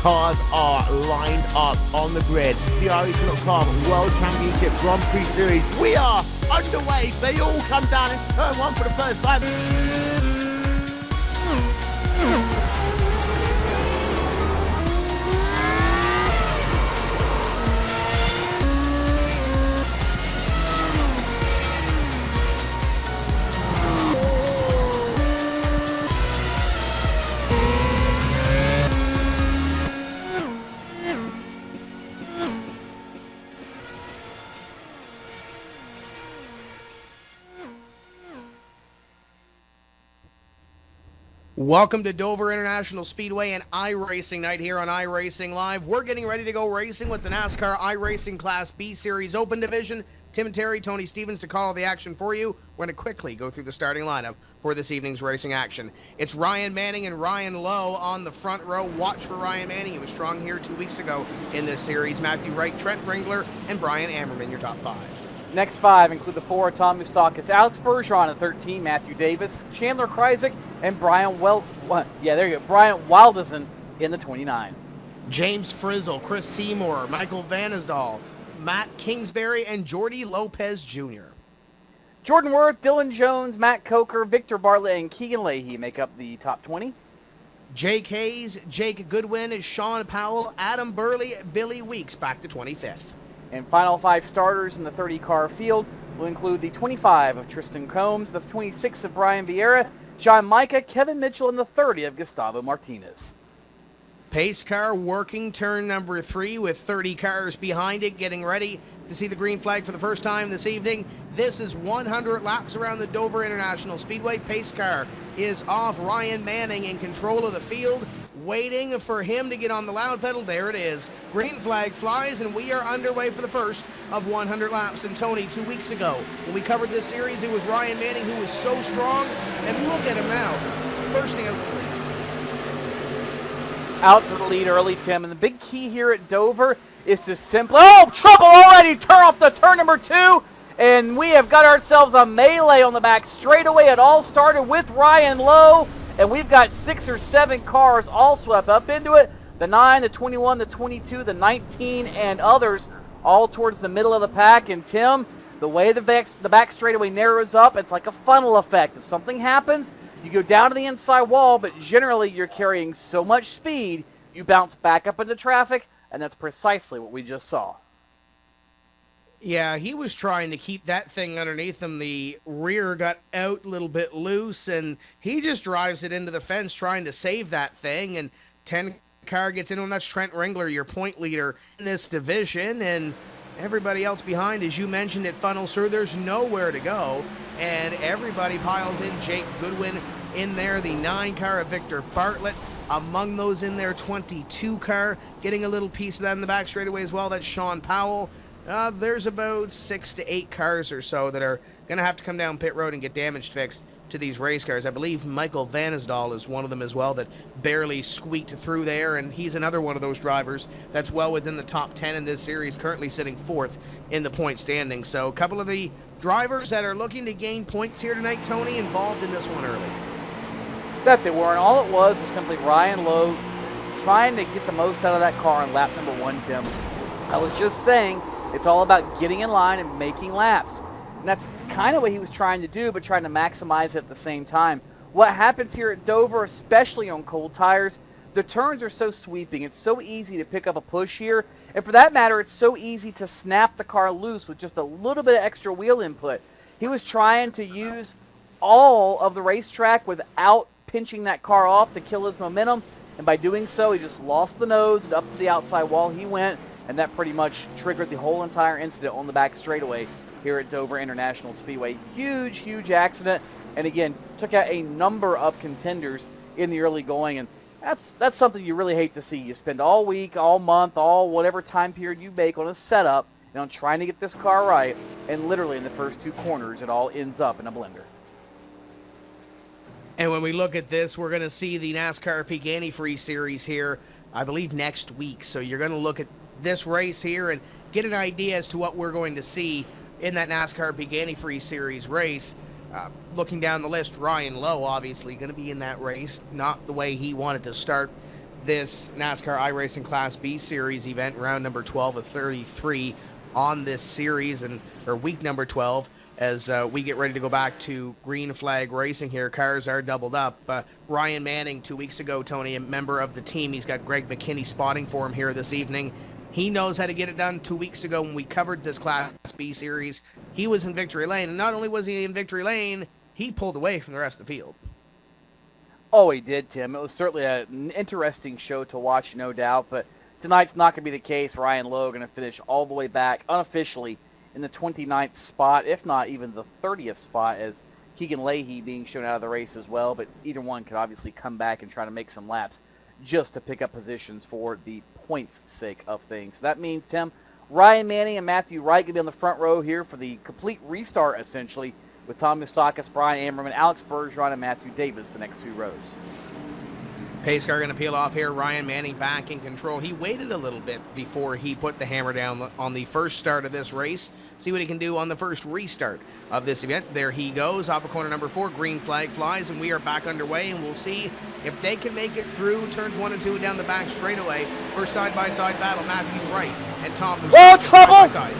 cars are lined up on the grid. The iRacing.com World Championship Grand Prix Series. We are underway. They all come down into turn one for the first time. Welcome to Dover International Speedway and iRacing night here on iRacing Live. We're getting ready to go racing with the NASCAR iRacing Class B Series Open Division. Tim and Terry, Tony Stevens to call all the action for you. We're going to quickly go through the starting lineup for this evening's racing action. It's Ryan Manning and Ryan Lowe on the front row. Watch for Ryan Manning. He was strong here 2 weeks ago in this series. Matthew Wright, Trent Ringler, and Brian Ammerman, your top five. Next five include the four, Tom Moustakis, Alex Bergeron at 13, Matthew Davis, Chandler Kreisig, and Brian Wildesen in the 29. James Frizzle, Chris Seymour, Michael Vanisdal, Matt Kingsbury, and Jordy Lopez Jr. Jordan Worth, Dylan Jones, Matt Coker, Victor Bartlett, and Keegan Leahy make up the top 20. Jake Hayes, Jake Goodwin, Sean Powell, Adam Burley, Billy Weeks back to 25th. And final five starters in the 30-car field will include the 25 of Tristan Combs, the 26 of Brian Vieira, John Micah, Kevin Mitchell, and the 30 of Gustavo Martinez. Pace car working turn number 3 with 30 cars behind it, getting ready to see the green flag for the first time this evening. This is 100 laps around the Dover International Speedway. Pace car is off. Ryan Manning in control of the field, waiting for him to get on the loud pedal. There it is. Green flag flies, and we are underway for the first of 100 laps. And Tony, 2 weeks ago, when we covered this series, it was Ryan Manning who was so strong, and look at him now, bursting out. Out to the lead early, Tim, and the big key here at Dover is to simply, trouble already, turn off the turn number 2, and we have got ourselves a melee on the back straightaway. It all started with Ryan Lowe, and we've got 6 or 7 cars all swept up into it. The 9, the 21, the 22, the 19, and others all towards the middle of the pack. And Tim, the way the back straightaway narrows up, it's like a funnel effect. If something happens, you go down to the inside wall, but generally you're carrying so much speed, you bounce back up into traffic, and that's precisely what we just saw. Yeah, he was trying to keep that thing underneath him. The rear got out a little bit loose, and he just drives it into the fence trying to save that thing, and 10 car gets into him. That's Trent Ringler, your point leader in this division, and everybody else behind, as you mentioned, it funnels through. There's nowhere to go, and everybody piles in. Jake Goodwin in there, the 9 car of Victor Bartlett. Among those in there, 22 car getting a little piece of that in the back straightaway as well. That's Sean Powell. There's about 6 to 8 cars or so that are going to have to come down pit road and get damage fixed to these race cars. I believe Michael Vanisdal is one of them as well that barely squeaked through there, and he's another one of those drivers that's well within the top 10 in this series, currently sitting 4th in the point standing. So a couple of the drivers that are looking to gain points here tonight, Tony, involved in this one early. That they weren't. All it was simply Ryan Lowe trying to get the most out of that car on lap number 1, Tim. I was just saying, it's all about getting in line and making laps. And that's kind of what he was trying to do, but trying to maximize it at the same time. What happens here at Dover, especially on cold tires, the turns are so sweeping. It's so easy to pick up a push here. And for that matter, it's so easy to snap the car loose with just a little bit of extra wheel input. He was trying to use all of the racetrack without pinching that car off to kill his momentum. And by doing so, he just lost the nose, and up to the outside wall he went. And that pretty much triggered the whole entire incident on the back straightaway here at Dover International Speedway. Huge, huge accident. And again, took out a number of contenders in the early going. And that's something you really hate to see. You spend all week, all month, all whatever time period you make on a setup and on trying to get this car right. And literally in the first 2 corners, it all ends up in a blender. And when we look at this, we're going to see the NASCAR Peak Antifreeze Series here, I believe, next week. So you're going to look at this race here and get an idea as to what we're going to see in that NASCAR Peak Antifreeze Series race. Looking down the list, Ryan Lowe obviously going to be in that race, not the way he wanted to start. this NASCAR iRacing Class B Series event, round number 12 of 33 on this series, or week number 12, as we get ready to go back to green flag racing here. Cars are doubled up. Ryan Manning, 2 weeks ago, Tony, a member of the team, he's got Greg McKinney spotting for him here this evening. He knows how to get it done. 2 weeks ago when we covered this Class B Series, he was in victory lane. And not only was he in victory lane, he pulled away from the rest of the field. Oh, he did, Tim. It was certainly an interesting show to watch, no doubt. But tonight's not going to be the case. Ryan Lowe going to finish all the way back, unofficially, in the 29th spot, if not even the 30th spot, as Keegan Leahy being shown out of the race as well. But either one could obviously come back and try to make some laps just to pick up positions for the points' sake of things. So that means, Tim, Ryan Manning and Matthew Wright going to be on the front row here for the complete restart, essentially, with Tom Moustakis, Brian Ammerman, Alex Bergeron, and Matthew Davis, the next two rows. Pace car going to peel off here. Ryan Manning back in control. He waited a little bit before he put the hammer down on the first start of this race. See what he can do on the first restart of this event. There he goes off of corner number 4. Green flag flies, and we are back underway, and we'll see if they can make it through turns 1 and 2 down the back straightaway. First side-by-side battle, Matthew Wright and Tom Moustakis. Oh, trouble! Side.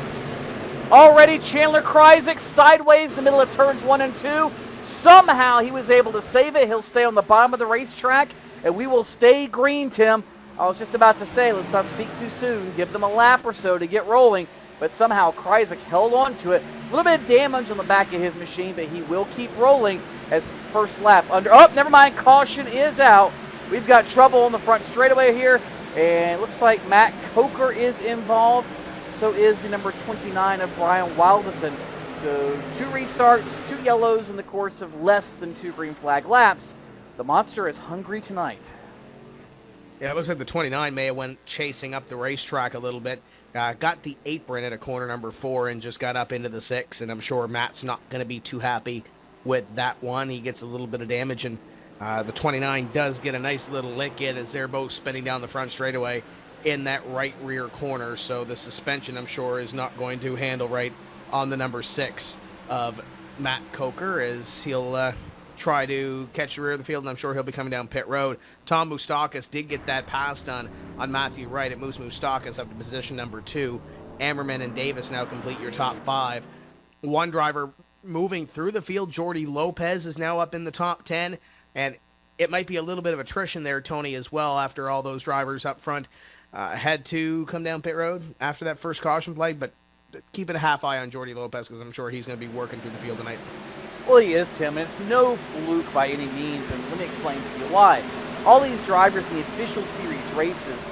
Already Chandler Kryzik sideways in the middle of turns 1 and 2. Somehow he was able to save it. He'll stay on the bottom of the racetrack, and we will stay green, Tim. I was just about to say, let's not speak too soon. Give them a lap or so to get rolling. But somehow Kryzik held on to it. A little bit of damage on the back of his machine, but he will keep rolling as first lap under. Oh, never mind. Caution is out. We've got trouble on the front straightaway here. And it looks like Matt Coker is involved. So is the number 29 of Brian Wildison. So 2 restarts, 2 yellows in the course of less than 2 green flag laps. The monster is hungry tonight. Yeah, it looks like the 29 may have went chasing up the racetrack a little bit. Got the apron at a corner number 4 and just got up into the 6. And I'm sure Matt's not going to be too happy with that one. He gets a little bit of damage, and the 29 does get a nice little lick in as they're both spinning down the front straightaway in that right rear corner. So the suspension, I'm sure, is not going to handle right on the number 6 of Matt Coker, as he'll try to catch the rear of the field, and I'm sure he'll be coming down pit road. Tom Moustakis did get that pass done on Matthew Wright. It moves Moustakis up to position number 2. Ammerman and Davis now complete your top 5. One driver moving through the field, Jordy Lopez, is now up in the top 10, and it might be a little bit of attrition there, Tony, as well, after all those drivers up front had to come down pit road after that first caution flag. But keeping a half eye on Jordy Lopez, because I'm sure he's going to be working through the field tonight. Well, he is, Tim, and it's no fluke by any means, and let me explain to you why. All these drivers in the official series races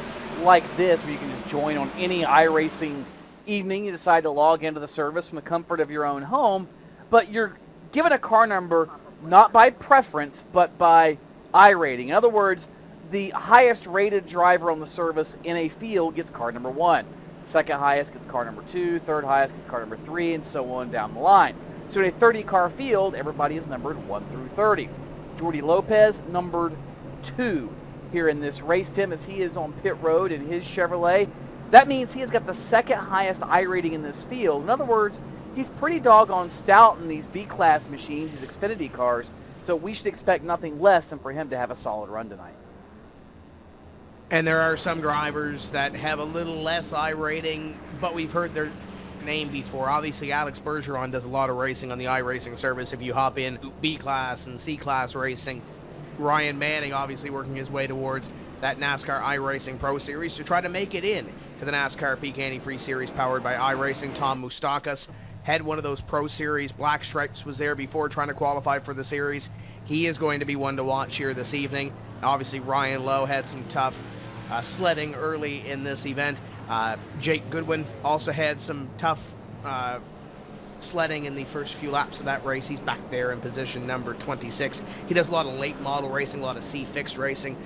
like this, where you can just join on any iRacing evening, you decide to log into the service from the comfort of your own home, but you're given a car number not by preference, but by iRating. In other words, the highest rated driver on the service in a field gets car number 1. Second highest gets car number 2, third highest gets car number 3, and so on down the line. So in a 30-car field, everybody is numbered 1 through 30. Jordy Lopez numbered 2 here in this race, Tim, as he is on pit road in his Chevrolet. That means he has got the second highest iRating in this field. In other words, he's pretty doggone stout in these B-class machines, these Xfinity cars, so we should expect nothing less than for him to have a solid run tonight. And there are some drivers that have a little less iRating, but we've heard their name before. Obviously, Alex Bergeron does a lot of racing on the iRacing service. If you hop in B-class and C-class racing, Ryan Manning obviously working his way towards that NASCAR iRacing Pro Series to try to make it in to the NASCAR Peak Antifreeze Series powered by iRacing. Tom Moustakis had one of those Pro Series black stripes, was there before trying to qualify for the series. He is going to be one to watch here this evening. Obviously, Ryan Lowe had some tough sledding early in this event. Jake Goodwin also had some tough sledding in the first few laps of that race. He's back there in position number 26. He does a lot of late model racing, a lot of C-fixed racing.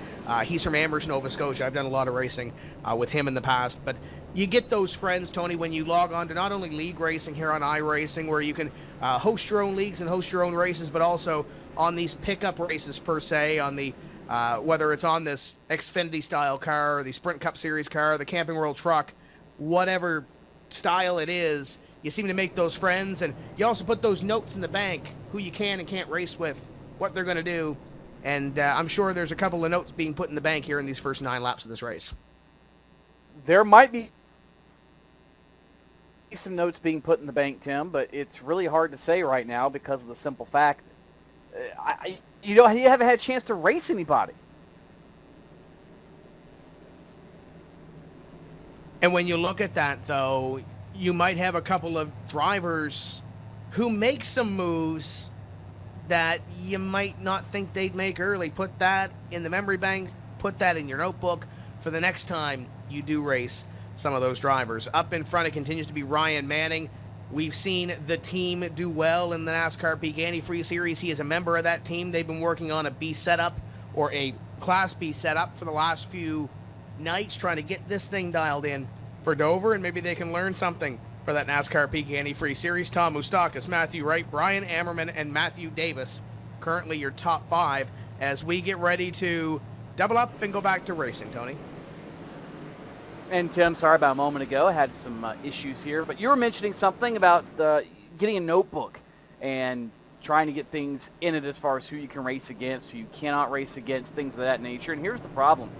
He's from Amherst, Nova Scotia. I've done a lot of racing with him in the past. But you get those friends, Tony, when you log on to not only league racing here on iRacing, where you can host your own leagues and host your own races, but also on these pickup races per se, on the whether it's on this Xfinity style car, or the Sprint Cup Series car, the Camping World truck, whatever style it is, you seem to make those friends, and you also put those notes in the bank, who you can and can't race with, what they're going to do. And I'm sure there's a couple of notes being put in the bank here in these first 9 laps of this race. There might be some notes being put in the bank, Tim, but it's really hard to say right now because of the simple fact you haven't had a chance to race anybody. And when you look at that, though, you might have a couple of drivers who make some moves that you might not think they'd make early. Put that in the memory bank, put that in your notebook for the next time you do race some of those drivers. Up in front, it continues to be Ryan Manning. We've seen the team do well in the NASCAR Peak Antifreeze Series. He is a member of that team. They've been working on a B setup or a Class B setup for the last few nights, trying to get this thing dialed in for Dover, and maybe they can learn something for that NASCAR Peak Antifreeze Series. Tom Moustakis, Matthew Wright, Brian Ammerman, and Matthew Davis, currently your top 5 as we get ready to double up and go back to racing, Tony. And Tim, sorry about a moment ago. I had some issues here, but you were mentioning something about getting a notebook and trying to get things in it as far as who you can race against, who you cannot race against, things of that nature. And here's the problem.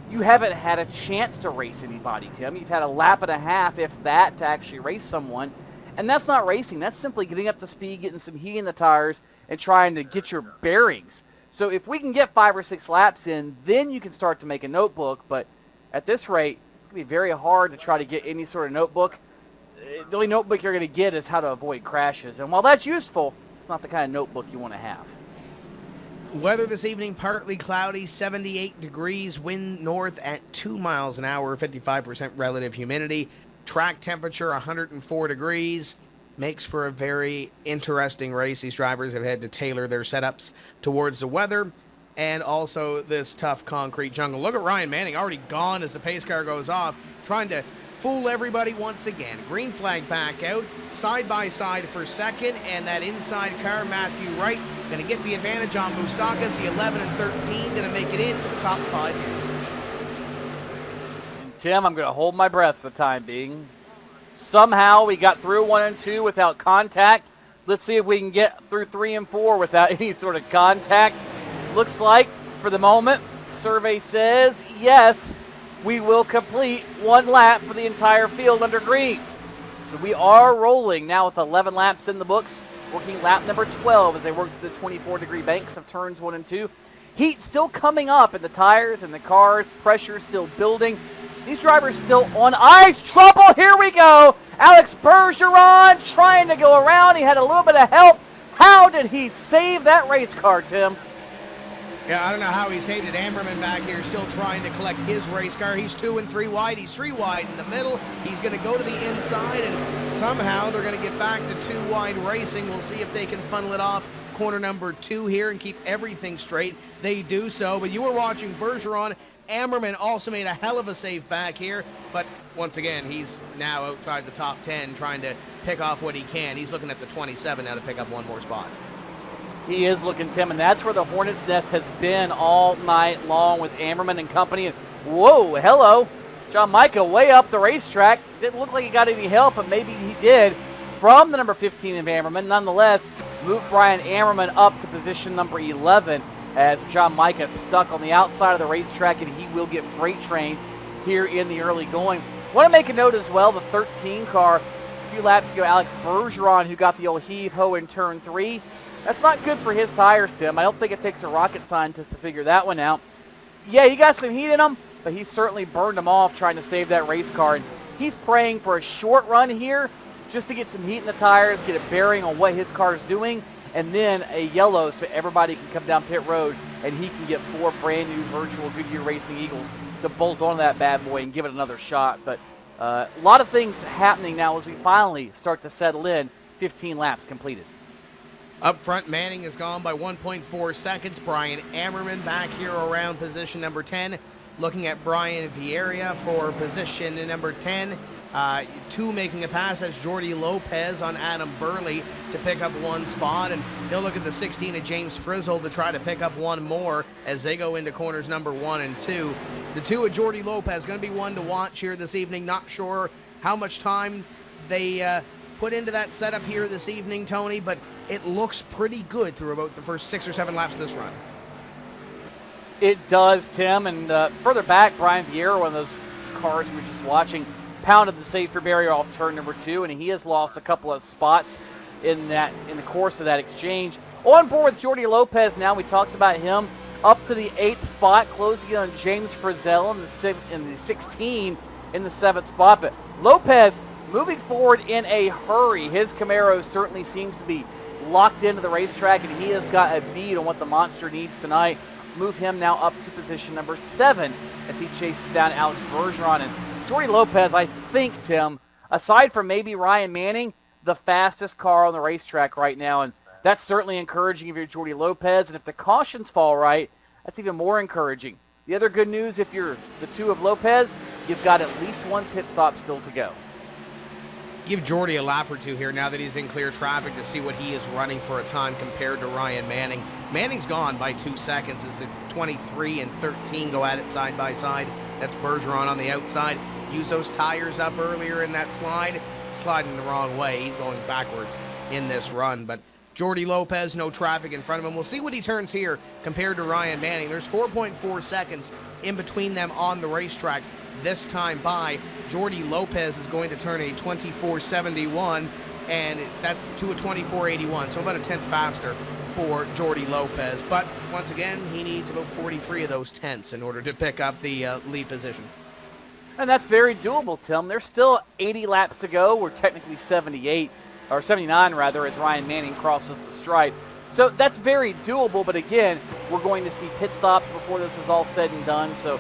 You haven't had a chance to race anybody, Tim. You've had a lap and a half, if that, to actually race someone. And that's not racing. That's simply getting up to speed, getting some heat in the tires, and trying to get your bearings. So if we can get 5 or 6 laps in, then you can start to make a notebook. But at this rate, it's going to be very hard to try to get any sort of notebook. The only notebook you're going to get is how to avoid crashes. And while that's useful, it's not the kind of notebook you want to have. Weather this evening, partly cloudy, 78 degrees, wind north at 2 miles an hour, 55% relative humidity. Track temperature, 104 degrees. Makes for a very interesting race. These drivers have had to tailor their setups towards the weather and also this tough concrete jungle. Look at Ryan Manning, already gone as the pace car goes off, trying to fool everybody once again. Green flag back out, side by side for second, and that inside car, Matthew Wright, going to get the advantage on Moustakis. The 11 and 13 going to make it into the top 5. And Tim, I'm going to hold my breath for the time being. Somehow we got through 1 and 2 without contact. Let's see if we can get through 3 and 4 without any sort of contact. Looks like, for the moment, survey says yes. We will complete 1 lap for the entire field under green. So we are rolling now with 11 laps in the books, working lap number 12 as they work the 24-degree banks of turns 1 and 2. Heat still coming up in the tires and the cars, pressure still building. These drivers still on ice. Trouble, here we go. Alex Bergeron trying to go around. He had a little bit of help. How did he save that race car, Tim? Yeah, I don't know how he's hated. Ammerman back here still trying to collect his race car. He's 2 and 3 wide. He's 3 wide in the middle. He's going to go to the inside, and somehow they're going to get back to 2 wide racing. We'll see if they can funnel it off corner number 2 here and keep everything straight. They do so, but you were watching Bergeron. Ammerman also made a hell of a save back here, but once again, he's now outside the top 10 trying to pick off what he can. He's looking at the 27 now to pick up 1 more spot. He is looking, Tim, and that's where the Hornets' nest has been all night long with Ammerman and company. And whoa, hello. John Micah way up the racetrack. Didn't look like he got any help, but maybe he did from the number 15 of Ammerman. Nonetheless, moved Brian Ammerman up to position number 11 as John Micah stuck on the outside of the racetrack, and he will get freight trained here in the early going. Want to make a note as well, the 13 car, a few laps ago, Alex Bergeron, who got the old heave-ho in turn 3. That's not good for his tires, Tim. I don't think it takes a rocket scientist to figure that one out. Yeah, he got some heat in him, but he certainly burned them off trying to save that race car. And he's praying for a short run here just to get some heat in the tires, get a bearing on what his car is doing, and then a yellow so everybody can come down pit road and he can get 4 brand new virtual Goodyear Racing Eagles to bolt on that bad boy and give it another shot. But a lot of things happening now as we finally start to settle in. 15 laps completed. Up front, Manning is gone by 1.4 seconds. Brian Ammerman back here around position number 10. Looking at Brian Vieira for position number 10. 2 making a pass. That's Jordi Lopez on Adam Burley to pick up 1 spot. And he'll look at the 16 of James Frizzle to try to pick up 1 more as they go into corners number 1 and 2. The 2 of Jordi Lopez going to be one to watch here this evening. Not sure how much time they put into that setup here this evening, Tony, but it looks pretty good through about the first 6 or 7 laps of this run. It does, Tim. And further back, Brian Vieira, one of those cars we were just watching, pounded the safety barrier off turn number 2, and he has lost a couple of spots in the course of that exchange. On board with Jordi Lopez now. We talked about him up to the 8th spot, closing in on James Frizzell in the 16 in the 7th spot. But Lopez moving forward in a hurry. His Camaro certainly seems to be locked into the racetrack, and he has got a bead on what the monster needs tonight. Move him now up to position number 7 as he chases down Alex Bergeron. And Jordi Lopez, I think, Tim, aside from maybe Ryan Manning, the fastest car on the racetrack right now. And that's certainly encouraging if you're Jordi Lopez. And if the cautions fall right, that's even more encouraging. The other good news, if you're the 2 of Lopez, you've got at least 1 pit stop still to go. Give Jordi a lap or 2 here now that he's in clear traffic to see what he is running for a time compared to Ryan Manning. Manning's gone by 2 seconds as the 23 and 13 go at it side by side. That's Bergeron on the outside. Use those tires up earlier in that slide. Sliding the wrong way. He's going backwards in this run. But Jordi Lopez, no traffic in front of him. We'll see what he turns here compared to Ryan Manning. There's 4.4 seconds in between them on the racetrack. This time by, Jordi Lopez is going to turn a 24.71, and that's to a 24.81, so about a tenth faster for Jordi Lopez. But once again, he needs about 43 of those tenths in order to pick up the lead position. And that's very doable, Tim. There's still 80 laps to go. We're technically 78, or 79 rather, as Ryan Manning crosses the stripe. So that's very doable, but again, we're going to see pit stops before this is all said and done, so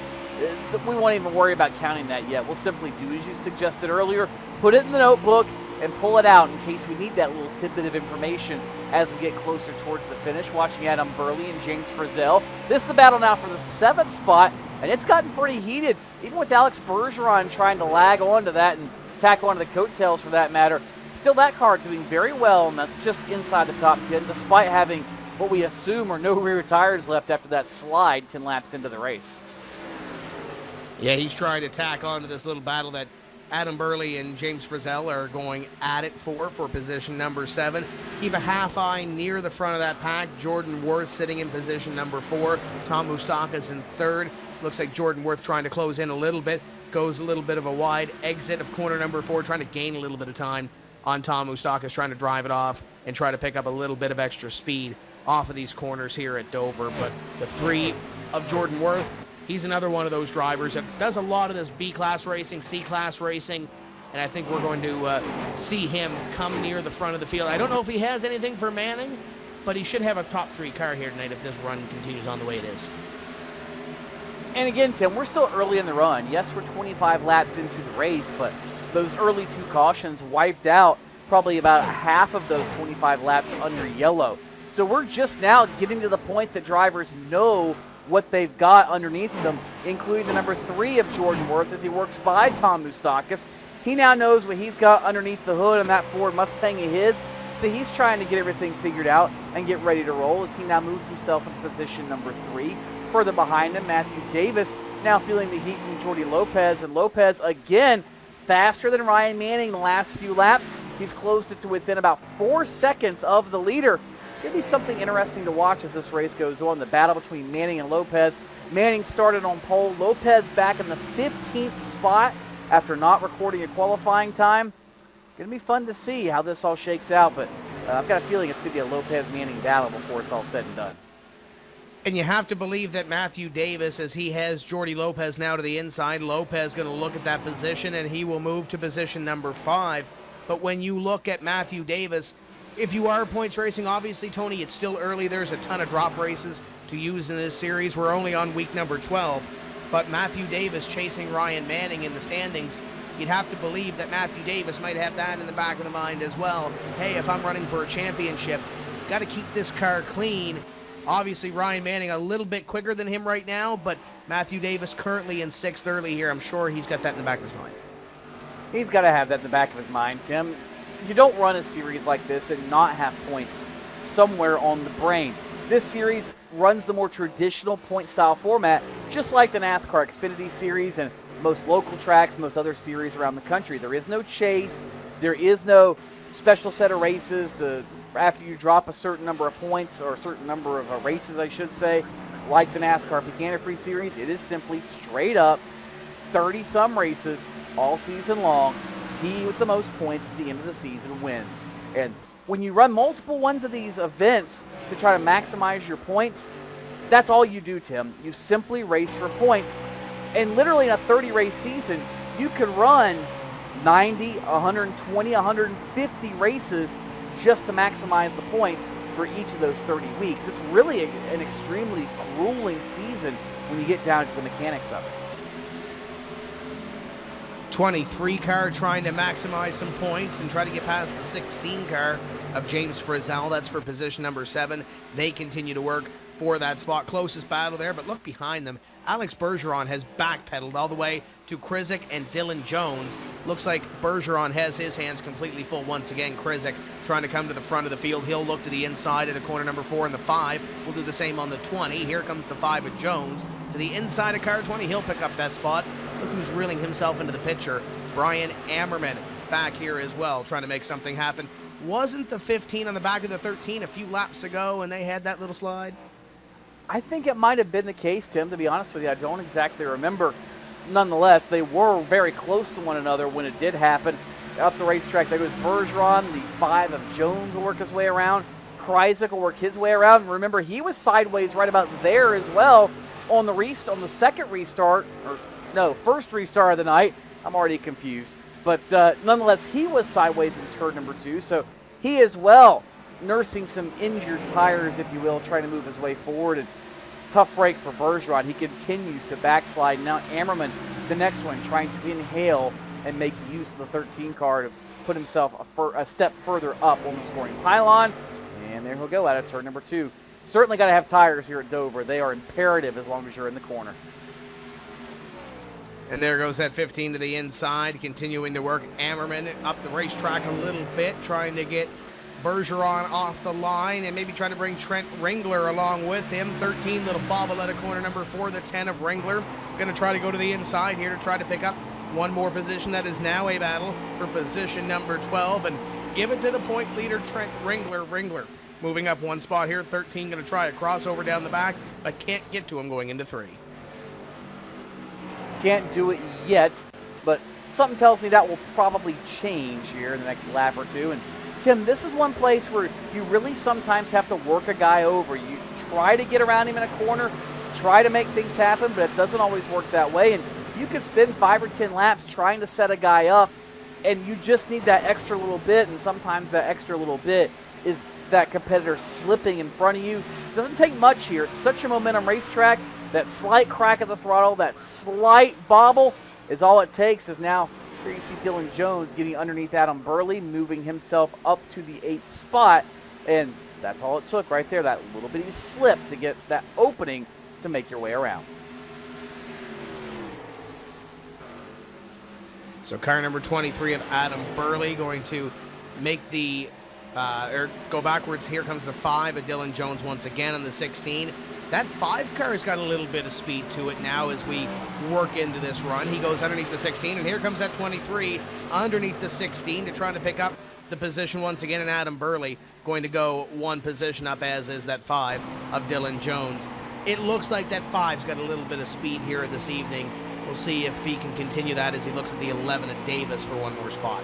we won't even worry about counting that yet. We'll simply do as you suggested earlier, put it in the notebook and pull it out in case we need that little tidbit of information as we get closer towards the finish. Watching Adam Burley and James Frizzell. This is the battle now for the 7th spot, and it's gotten pretty heated, even with Alex Bergeron trying to lag onto that and tack onto the coattails for that matter. Still, that car doing very well, and just inside the top 10, despite having what we assume are no rear tires left after that slide 10 laps into the race. Yeah, he's trying to tack onto this little battle that Adam Burley and James Frizzell are going at it for position number 7. Keep a half eye near the front of that pack. Jordan Worth sitting in position number 4. Tom Moustakas in 3rd. Looks like Jordan Worth trying to close in a little bit. Goes a little bit of a wide exit of corner number 4, trying to gain a little bit of time on Tom Moustakas, trying to drive it off and try to pick up a little bit of extra speed off of these corners here at Dover. But the 3 of Jordan Worth, he's another one of those drivers that does a lot of this B-class racing, C-class racing, and I think we're going to see him come near the front of the field. I don't know if he has anything for Manning, but he should have a top 3 car here tonight if this run continues on the way it is. And again, Tim, we're still early in the run. Yes, we're 25 laps into the race, but those early 2 cautions wiped out probably about half of those 25 laps under yellow. So we're just now getting to the point that drivers know what they've got underneath them, including the number 3 of Jordan Worth as he works by Tom Moustakas. He now knows what he's got underneath the hood on that Ford Mustang of his, so he's trying to get everything figured out and get ready to roll as he now moves himself into position number 3. Further behind him, Matthew Davis now feeling the heat from Jordi Lopez, and Lopez again faster than Ryan Manning the last few laps. He's closed it to within about 4 seconds of the leader. Going to be something interesting to watch as this race goes on. The battle between Manning and Lopez. Manning started on pole. Lopez back in the 15th spot after not recording a qualifying time. Going to be fun to see how this all shakes out, but I've got a feeling it's going to be a Lopez-Manning battle before it's all said and done. And you have to believe that Matthew Davis, as he has Jordi Lopez now to the inside, Lopez going to look at that position, and he will move to position number 5. But when you look at Matthew Davis, if you are points racing, obviously, Tony, it's still early. There's a ton of drop races to use in this series. We're only on week number 12. But Matthew Davis chasing Ryan Manning in the standings, you'd have to believe that Matthew Davis might have that in the back of the mind as well. Hey, if I'm running for a championship, got to keep this car clean. Obviously, Ryan Manning a little bit quicker than him right now, but Matthew Davis currently in 6th early here. I'm sure he's got that in the back of his mind. He's got to have that in the back of his mind, Tim. You don't run a series like this and not have points somewhere on the brain. This series runs the more traditional point-style format, just like the NASCAR Xfinity Series and most local tracks, most other series around the country. There is no chase. There is no special set of races to after you drop a certain number of points, or a certain number of races, I should say. like the NASCAR Peak Antifreeze Series, it is simply straight up 30-some races all season long. He with the most points at the end of the season wins. And when you run multiple ones of these events to try to maximize your points, that's all you do, Tim. You simply race for points. And literally in a 30-race season, you can run 90, 120, 150 races just to maximize the points for each of those 30 weeks. It's really an extremely grueling season when you get down to the mechanics of it. 23 car trying to maximize some points and try to get past the 16 car of James Frizzell. That's for position number 7. They continue to work for that spot. Closest battle there, but look behind them. Alex Bergeron has backpedaled all the way to Krizik and Dylan Jones. Looks like Bergeron has his hands completely full once again. Krizik trying to come to the front of the field. He'll look to the inside at a corner number 4 and the 5. We'll do the same on the 20. Here comes the 5 of Jones. To the inside of car 20, he'll pick up that spot. Look who's reeling himself into the picture. Brian Ammerman back here as well, trying to make something happen. Wasn't the 15 on the back of the 13 a few laps ago and they had that little slide? I think it might have been the case, Tim, to be honest with you. I don't exactly remember. Nonetheless, they were very close to one another when it did happen. Up the racetrack, there goes Bergeron. The 5 of Jones will work his way around. Krizik will work his way around. Remember, he was sideways right about there as well on the second restart, or no, first restart of the night. I'm already confused. But nonetheless, he was sideways in turn number 2, so he as well nursing some injured tires, if you will, trying to move his way forward. And tough break for Bergeron. He continues to backslide. Now Ammerman, the next one, trying to inhale and make use of the 13 car to put himself a step further up on the scoring pylon. And there he'll go out of turn number 2. Certainly got to have tires here at Dover. They are imperative as long as you're in the corner. And there goes that 15 to the inside, continuing to work Ammerman up the racetrack a little bit, trying to get Bergeron off the line and maybe try to bring Trent Ringler along with him. 13, little bobble at a corner number 4, the 10 of Ringler. Going to try to go to the inside here to try to pick up one more position. That is now a battle for position number 12 and give it to the point leader, Trent Ringler. Ringler moving up one spot here. 13 going to try a crossover down the back, but can't get to him going into 3. Can't do it yet, but something tells me that will probably change here in the next lap or 2. And Tim, this is one place where you really sometimes have to work a guy over. You try to get around him in a corner, try to make things happen, but it doesn't always work that way. And you could spend 5 or 10 laps trying to set a guy up, and you just need that extra little bit, and sometimes that extra little bit is that competitor slipping in front of you. It doesn't take much here. It's such a momentum racetrack. That slight crack of the throttle, that slight bobble is all it takes. Is now here you see Dylan Jones getting underneath Adam Burley, moving himself up to the 8th spot. And that's all it took right there, that little bitty slip to get that opening to make your way around. So car number 23 of Adam Burley going to make the, or go backwards. Here comes the 5 of Dylan Jones once again on the 16. That 5 car has got a little bit of speed to it now as we work into this run. He goes underneath the 16, and here comes that 23 underneath the 16 to try to pick up the position once again, and Adam Burley going to go one position up, as is that 5 of Dylan Jones. It looks like that 5's got a little bit of speed here this evening. We'll see if he can continue that as he looks at the 11 of Davis for one more spot.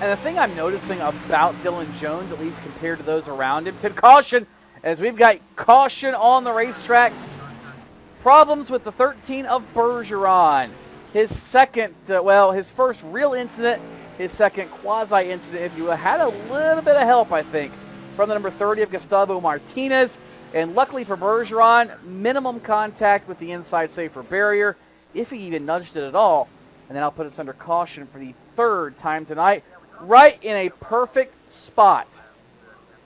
And the thing I'm noticing about Dylan Jones, at least compared to those around him, Tim, caution, as we've got caution on the racetrack. Problems with the 13 of Bergeron. His second, his first real incident, his second quasi-incident, if you will, had a little bit of help, I think, from the number 30 of Gustavo Martinez. And luckily for Bergeron, minimum contact with the inside safer barrier, if he even nudged it at all. And then I'll put us under caution for the 3rd time tonight, right in a perfect spot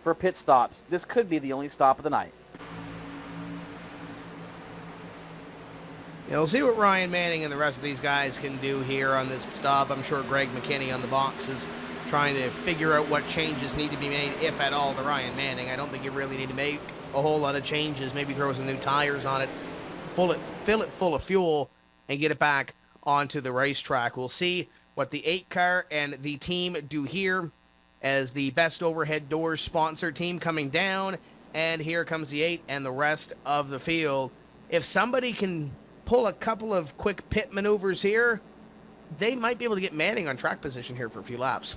for pit stops. This could be the only stop of the night. Yeah, we'll see what Ryan Manning and the rest of these guys can do here on this stop. I'm sure Greg McKinney on the box is trying to figure out what changes need to be made, if at all, to Ryan Manning. I don't think you really need to make a whole lot of changes. Maybe throw some new tires on it, fill it full of fuel, and get it back onto the racetrack. We'll see what the 8 car and the team do here as the Best Overhead Doors sponsor team coming down And here comes the 8 and the rest of the field. If somebody can pull a couple of quick pit maneuvers here, they might be able to get Manning on track position here for a few laps.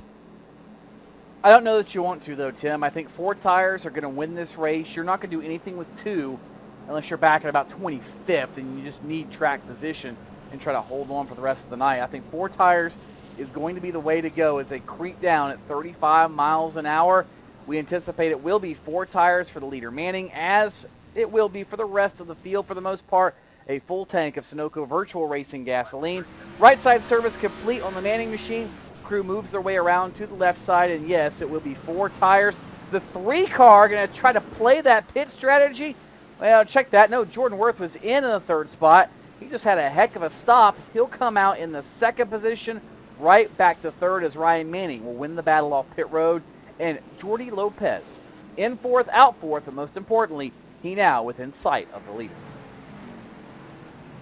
I don't know that you want to, though, Tim. I think 4 tires are going to win this race. You're not going to do anything with 2 unless you're back at about 25th and you just need track position and try to hold on for the rest of the night. I think 4 tires is going to be the way to go as they creep down at 35 miles an hour. We anticipate it will be 4 tires for the leader Manning, as it will be for the rest of the field for the most part. A full tank of Sunoco Virtual Racing gasoline. Right side service complete on the Manning machine. Crew moves their way around to the left side, and yes, it will be 4 tires. The 3 car going to try to play that pit strategy. Well, check that. No, Jordan Worth was in the 3rd spot. He just had a heck of a stop. He'll come out in the 2nd position, right back to 3rd as Ryan Manning will win the battle off pit road. And Jordi Lopez in 4th, out 4th, and most importantly, he now within sight of the leader.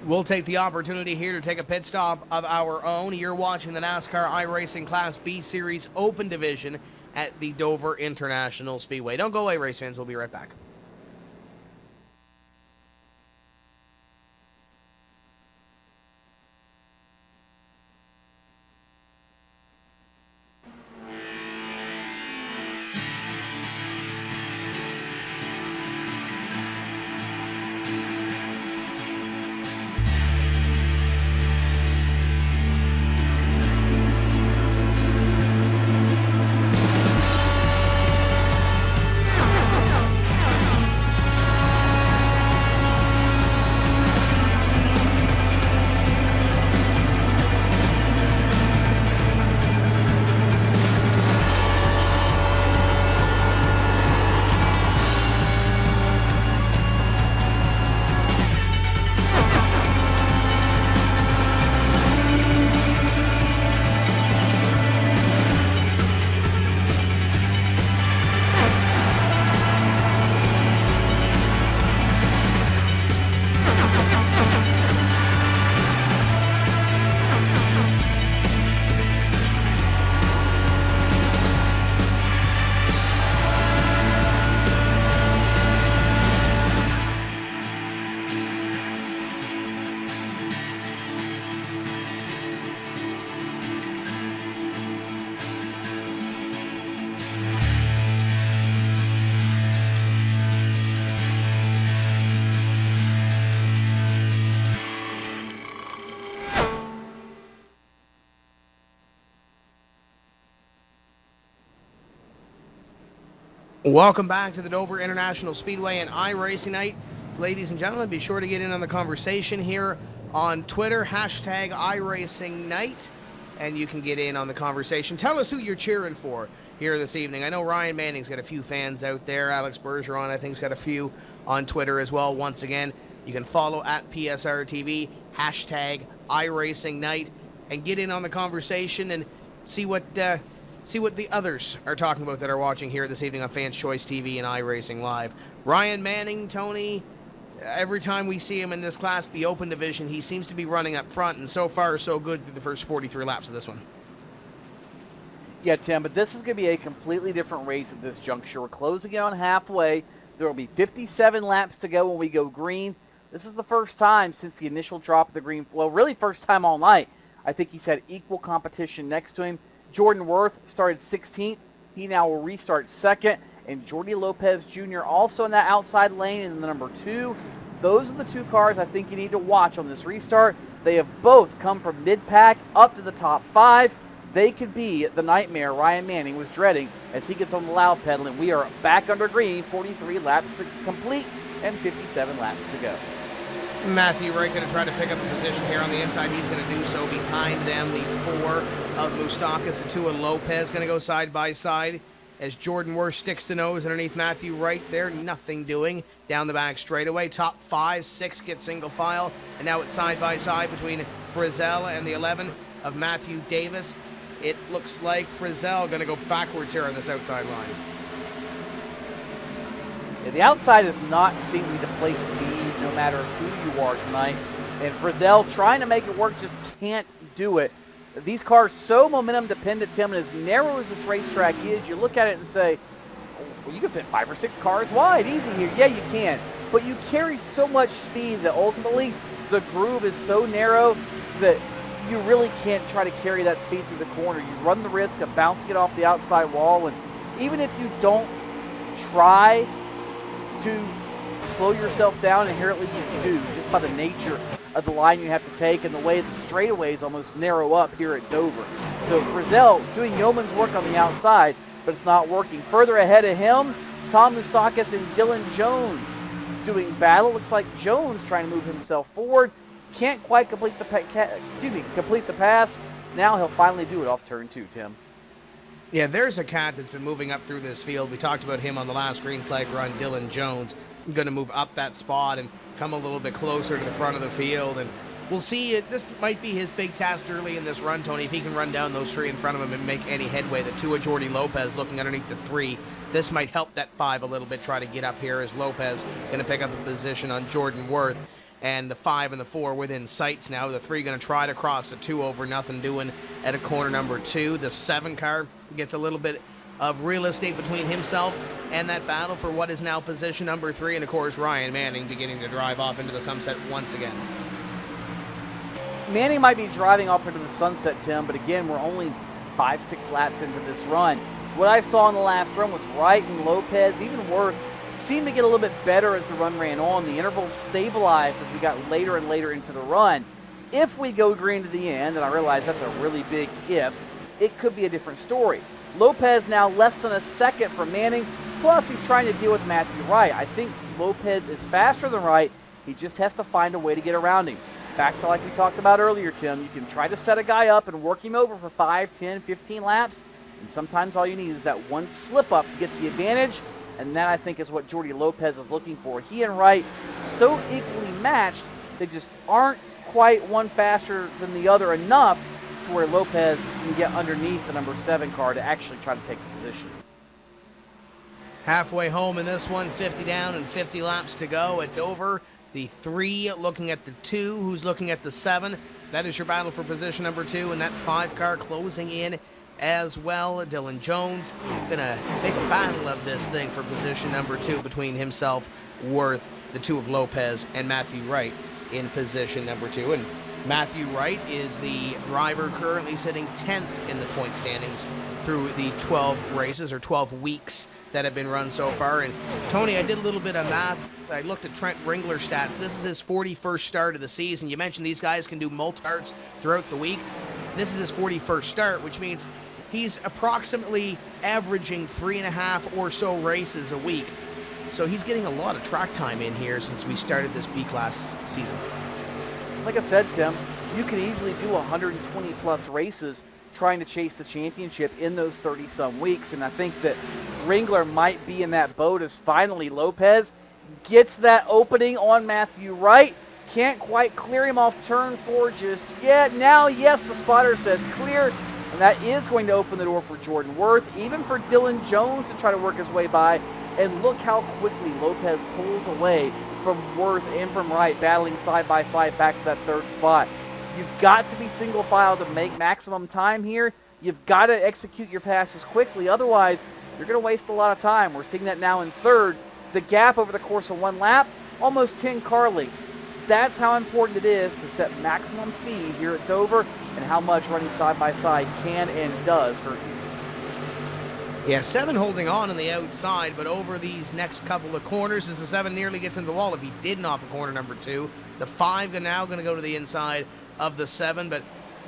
We'll take the opportunity here to take a pit stop of our own. You're watching the NASCAR iRacing Class B Series Open Division at the Dover International Speedway. Don't go away, race fans. We'll be right back. Welcome back to the Dover International Speedway and iRacing Night. Ladies and gentlemen, be sure to get in on the conversation here on Twitter, hashtag iRacing Night, and you can get in on the conversation. Tell us who you're cheering for here this evening. I know Ryan Manning's got a few fans out there. Alex Bergeron, I think, has got a few on Twitter as well. Once again, you can follow at PSR TV, hashtag iRacing Night, and get in on the conversation and see what the others are talking about that are watching here this evening on Fans Choice TV and iRacing Live. Ryan Manning, Tony, every time we see him in this Class B Open Division, he seems to be running up front, and so far so good through the first 43 laps of this one. Yeah, Tim, but this is going to be a completely different race at this juncture. We're closing it on halfway. There will be 57 laps to go when we go green. This is the first time since the initial drop of the green, well, really first time all night. I think he's had equal competition next to him. Jordan Worth started 16th. He now will restart 2nd. And Jordi Lopez Jr. also in that outside lane in the number 2. Those are the 2 cars I think you need to watch on this restart. They have both come from mid-pack up to the top 5. They could be the nightmare Ryan Manning was dreading as he gets on the loud pedal. And we are back under green, 43 laps to complete and 57 laps to go. Matthew Wright going to try to pick up a position here on the inside. He's going to do so behind them. The 4 of Moustakas, the 2 of Lopez going to go side by side as Jordan Worth sticks the nose underneath Matthew Wright there. Nothing doing down the back straightaway. Top 5, 6 get single file. And now it's side by side between Frizzell and the 11 of Matthew Davis. It looks like Frizzell going to go backwards here on this outside line. Yeah, the outside is not seemingly the place to be, no matter who you are tonight. And Frizzell trying to make it work just can't do it. These cars so momentum dependent, Tim, and as narrow as this racetrack is, you look at it and say, well, you can fit 5 or 6 cars wide easy here. Yeah, you can. But you carry so much speed that ultimately the groove is so narrow that you really can't try to carry that speed through the corner. You run the risk of bouncing it off the outside wall, and even if you don't try to slow yourself down, inherently you do, just by the nature of the line you have to take and the way the straightaways almost narrow up here at Dover. So Frizzell doing yeoman's work on the outside, but it's not working. Further ahead of him, Tom Moustakis and Dylan Jones doing battle. Looks like Jones trying to move himself forward. Can't quite complete the pass. Now he'll finally do it off turn 2, Tim. Yeah, there's a cat that's been moving up through this field. We talked about him on the last green flag run, Dylan Jones. Going to move up that spot and come a little bit closer to the front of the field. And we'll see. This might be his big task early in this run, Tony, if he can run down those 3 in front of him and make any headway. The 2 of Jordy Lopez looking underneath the 3. This might help that 5 a little bit, try to get up here as Lopez going to pick up a position on Jordan Worth. And the 5 and the 4 within sights now. The 3 going to try to cross the 2 over, nothing doing at a corner number 2. The 7 car gets a little bit of real estate between himself and that battle for what is now position number 3. And of course, Ryan Manning beginning to drive off into the sunset once again. Manning might be driving off into the sunset, Tim, but again, we're only 5-6 laps into this run. What I saw in the last run was Wright and Lopez, even Worth, seemed to get a little bit better as the run ran on. The intervals stabilized as we got later and later into the run. If we go green to the end, and I realize that's a really big if, it could be a different story. Lopez now less than a second from Manning, plus he's trying to deal with Matthew Wright. I think Lopez is faster than Wright. He just has to find a way to get around him. Back to like we talked about earlier, Tim, you can try to set a guy up and work him over for 5, 10, 15 laps, and sometimes all you need is that one slip up to get the advantage. And that, I think, is what Jordy Lopez is looking for. He and Wright so equally matched, they just aren't quite one faster than the other enough to where Lopez can get underneath the number 7 car to actually try to take the position. Halfway home in this one, 50 down and 50 laps to go at Dover. The 3 looking at the 2, who's looking at the 7. That is your battle for position number 2, and that 5 car closing in as well. Dylan Jones gonna make a battle of this thing for position number 2 between himself, Worth, the 2 of Lopez, and Matthew Wright in position number 2. And Matthew Wright is the driver currently sitting 10th in the point standings through the 12 races or 12 weeks that have been run so far. And Tony, I did a little bit of math. I looked at Trent Ringler's stats. This is his 41st start of the season. You mentioned these guys can do multi-starts throughout the week. This is his 41st start, which means he's approximately averaging 3.5 or so races a week. So he's getting a lot of track time in here since we started this B-class season. Like I said, Tim, you could easily do 120 plus races trying to chase the championship in those 30-some weeks. And I think that Ringler might be in that boat as finally Lopez gets that opening on Matthew Wright. Can't quite clear him off turn 4 just yet. Now, yes, the spotter says clear. And that is going to open the door for Jordan Worth, even for Dylan Jones to try to work his way by. And look how quickly Lopez pulls away from Worth and from Wright, battling side by side back to that 3rd spot. You've got to be single file to make maximum time here. You've got to execute your passes quickly. Otherwise, you're going to waste a lot of time. We're seeing that now in 3rd. The gap over the course of 1 lap, almost 10 car lengths. That's how important it is to set maximum speed here at Dover and how much running side by side can and does hurt you. Yeah, 7 holding on the outside, but over these next couple of corners as the 7 nearly gets into the wall. If he didn't off of corner number 2, the 5 are now going to go to the inside of the 7, but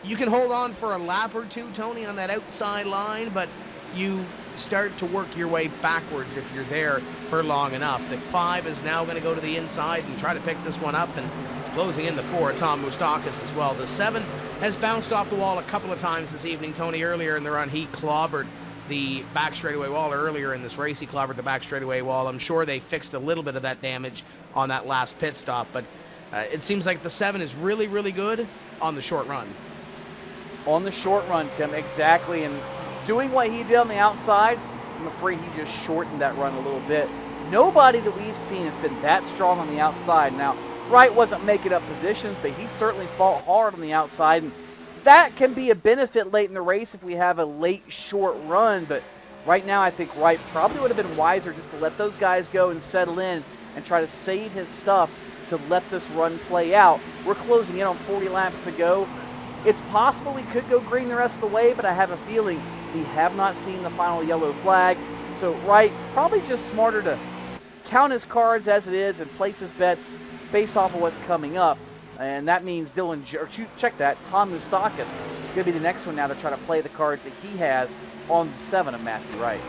you can hold on for a lap or 2, Tony, on that outside line, but you start to work your way backwards if you're there for long enough. The 5 is now going to go to the inside and try to pick this one up, and it's closing in the 4, Tom Moustakis as well. The 7 has bounced off the wall a couple of times this evening. Tony, earlier in the run, he clobbered the back straightaway wall earlier in this race. He clobbered the back straightaway wall. I'm sure they fixed a little bit of that damage on that last pit stop, but it seems like the 7 is really, really good on the short run. On the short run, Tim, exactly. And doing what he did on the outside, I'm afraid he just shortened that run a little bit. Nobody that we've seen has been that strong on the outside. Now, Wright wasn't making up positions, but he certainly fought hard on the outside. And that can be a benefit late in the race if we have a late short run, but Right now, I think Wright probably would have been wiser just to let those guys go and settle in and try to save his stuff to let this run play out. We're closing in on 40 laps to go. It's possible we could go green the rest of the way, but I have a feeling we have not seen the final yellow flag. So Wright, probably just smarter to count his cards as it is and place his bets based off of what's coming up. And that means Tom Moustakis is going to be the next one now to try to play the cards that he has on the 7 of Matthew Wright.